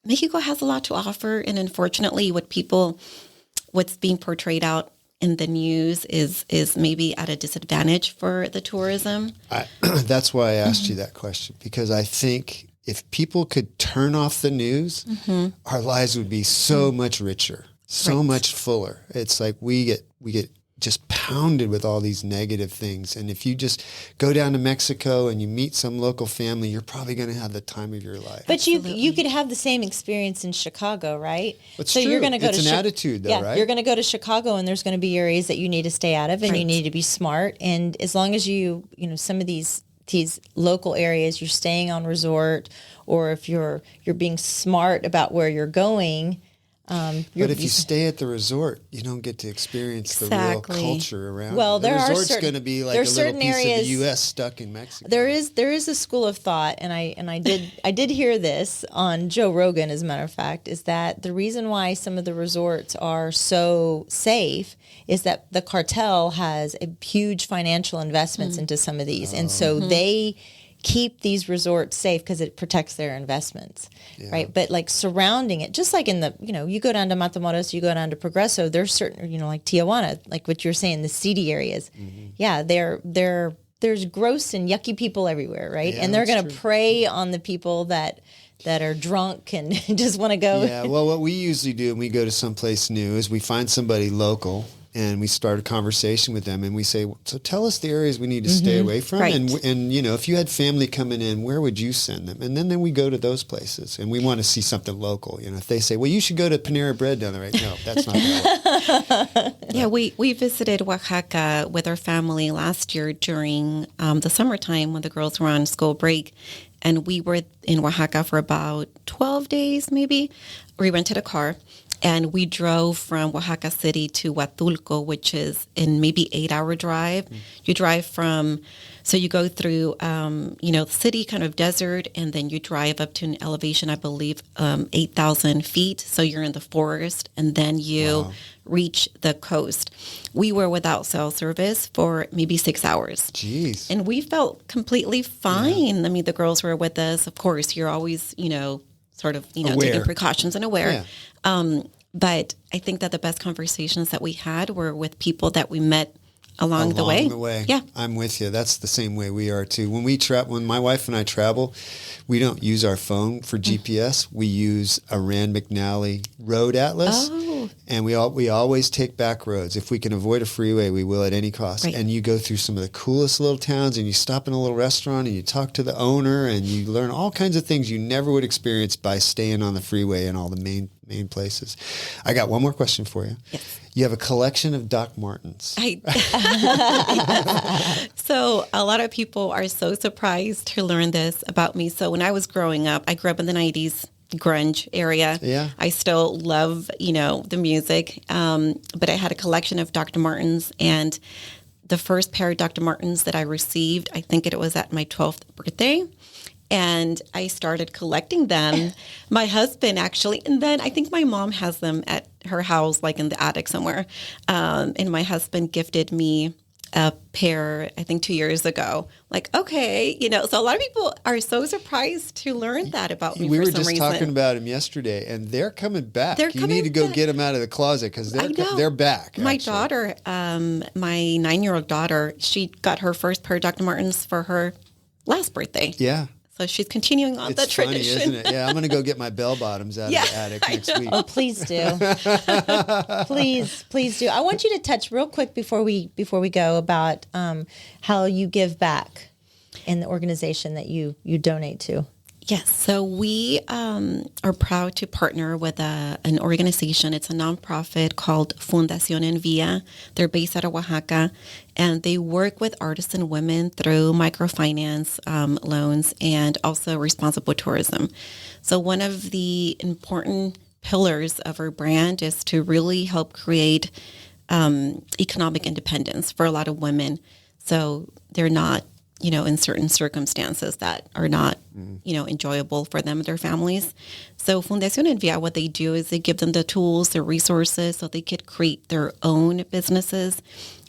Mexico has a lot to offer, and unfortunately, what's being portrayed out in the news is maybe at a disadvantage for the tourism. That's why I asked you that question, because I think if people could turn off the news, our lives would be so much richer, so much fuller. It's like we get just pounded with all these negative things. And if you just go down to Mexico and you meet some local family, you're probably going to have the time of your life. But you could have the same experience in Chicago, right? It's so true. You're going to go it's to an attitude, though, right? You're going to go to Chicago, and there's going to be areas that you need to stay out of, and you need to be smart. And as long as you some of these local areas, you're staying on resort, or if you're being smart about where you're going. But if you stay at the resort, you don't get to experience the real culture around. Well, the resort's going to be like a little piece areas, of the U.S. stuck in Mexico. There is a school of thought, and I did hear this on Joe Rogan, as a matter of fact, is that the reason why some of the resorts are so safe is that the cartel has a huge financial investments into some of these, and so they keep these resorts safe because it protects their investments, right? But like surrounding it, just like in the, you go down to Matamoros, you go down to Progreso, there's certain, like Tijuana, like what you're saying, the seedy areas. Yeah, there's gross and yucky people everywhere, right? Yeah, and they're going to prey on the people that are drunk and just want to go. Yeah, well, what we usually do when we go to someplace new is we find somebody local and we start a conversation with them, and we say, so tell us the areas we need to stay away from. Right. And if you had family coming in, where would you send them? And then we go to those places, and we want to see something local. If they say, well, you should go to Panera Bread down the right. No, that's not that. Yeah, we visited Oaxaca with our family last year during the summertime when the girls were on school break. And we were in Oaxaca for about 12 days, maybe. We rented a car. And we drove from Oaxaca City to Huatulco, which is in maybe 8-hour drive. You drive so you go through, the city, kind of desert, and then you drive up to an elevation, I believe, 8,000 feet. So you're in the forest, and then you reach the coast. We were without cell service for maybe 6 hours. Jeez. And we felt completely fine. Yeah. I mean, the girls were with us. Of course, you're always, sort of, taking precautions and aware. Yeah. But I think that the best conversations that we had were with people that we met along the way. Yeah. I'm with you. That's the same way we are too. When my wife and I travel, we don't use our phone for GPS. We use a Rand McNally road atlas. Oh. And we always take back roads. If we can avoid a freeway, we will at any cost. Right. And you go through some of the coolest little towns, and you stop in a little restaurant, and you talk to the owner, and you learn all kinds of things you never would experience by staying on the freeway and all the main places. I got one more question for you. Yes. You have a collection of Doc Martens. So a lot of people are so surprised to learn this about me. So when I was growing up, I grew up in the 90s. Grunge area. Yeah. I still love, the music. But I had a collection of Dr. Martens, and the first pair of Dr. Martens that I received, I think it was at my 12th birthday. And I started collecting them. My husband actually, and then I think my mom has them at her house, like in the attic somewhere. And my husband gifted me a pair, I think 2 years ago. Like, okay, so a lot of people are so surprised to learn that about me. We for were some just reason. talking about them yesterday, and they're coming back. You need to go get them out of the closet because they're back. My actually. daughter, my 9-year-old daughter, she got her first pair of Dr. Martens for her last birthday. Yeah. So she's continuing on It's that tradition. funny, isn't it? Yeah, I'm going to go get my bell bottoms out of the attic next week. Oh, please do. Please do. I want you to touch real quick before we go about how you give back in the organization that you donate to. Yes. So we are proud to partner with an organization. It's a nonprofit called Fundación Envía. They're based out of Oaxaca, and they work with artisan women through microfinance loans and also responsible tourism. So one of the important pillars of our brand is to really help create economic independence for a lot of women. So they're not in certain circumstances that are not, enjoyable for them and their families. So Fundación Envía, what they do is they give them the tools, the resources, so they could create their own businesses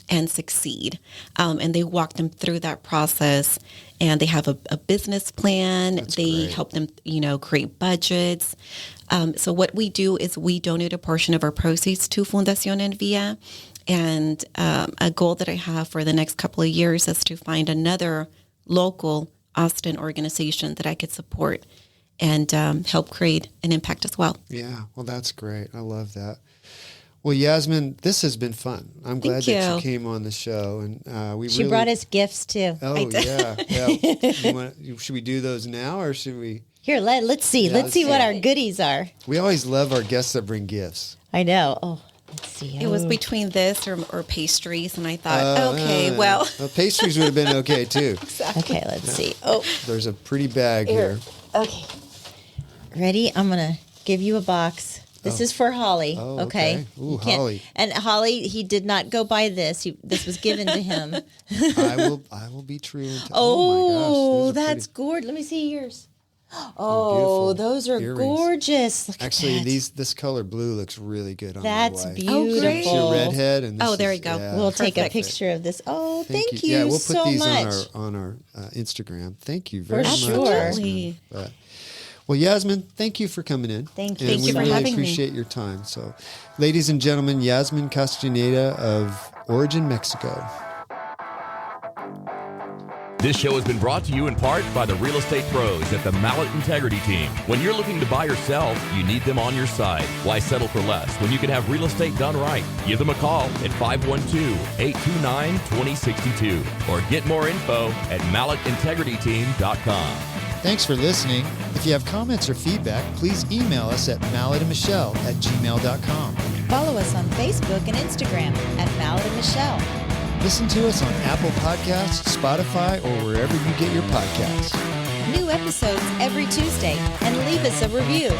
and succeed. And they walk them through that process, and they have a business plan. They help them, create budgets. So what we do is we donate a portion of our proceeds to Fundación Envía. And a goal that I have for the next couple of years is to find another local Austin organization that I could support and help create an impact as well. Yeah, well, that's great. I love that. Well, Yazmin, this has been fun. I'm glad Thank that you you. came on the show, and She brought us gifts too. Oh yeah, yeah. Should we do those now, or should we? Here, let's see. Yeah, let's see what see. our goodies are. We always love our guests that bring gifts. I know. Oh, let's see. It was between this or pastries, and I thought, well. Pastries would have been okay too. Okay, let's see. Oh, There's a pretty bag here. okay. Ready? I'm going to give you a box. This is for Holly. Oh, okay. Ooh, You can't- Holly. And Holly, he did not go buy this. This was given to him. I will be true. Oh, my gosh, that's gorgeous. Let me see yours. beautiful Oh, those are earrings. gorgeous. Look Actually, at that. this color blue looks really good on That's my wife. beautiful. great. She's a redhead, and this Oh, there is- you go. yeah. We'll take a Perfect. picture of this. Oh, thank you, Yeah, we'll put so these much. on our Instagram. Thank you very much. sure. Yazmin. But- well, Yazmin, thank you for coming in. Thank you. And Thank we you for really having me. appreciate your time. So, ladies and gentlemen, Yazmin Castaneda of Origin, Mexico. This show has been brought to you in part by the real estate pros at the Mallett Integrity Team. When you're looking to buy or sell, you need them on your side. Why settle for less when you can have real estate done right? Give them a call at 512-829-2062 or get more info at mallettintegrityteam.com. Thanks for listening. If you have comments or feedback, please email us at mallettandmichelle@gmail.com. Follow us on Facebook and Instagram at Mallett and Michelle. Listen to us on Apple Podcasts, Spotify, or wherever you get your podcasts. New episodes every Tuesday, and leave us a review.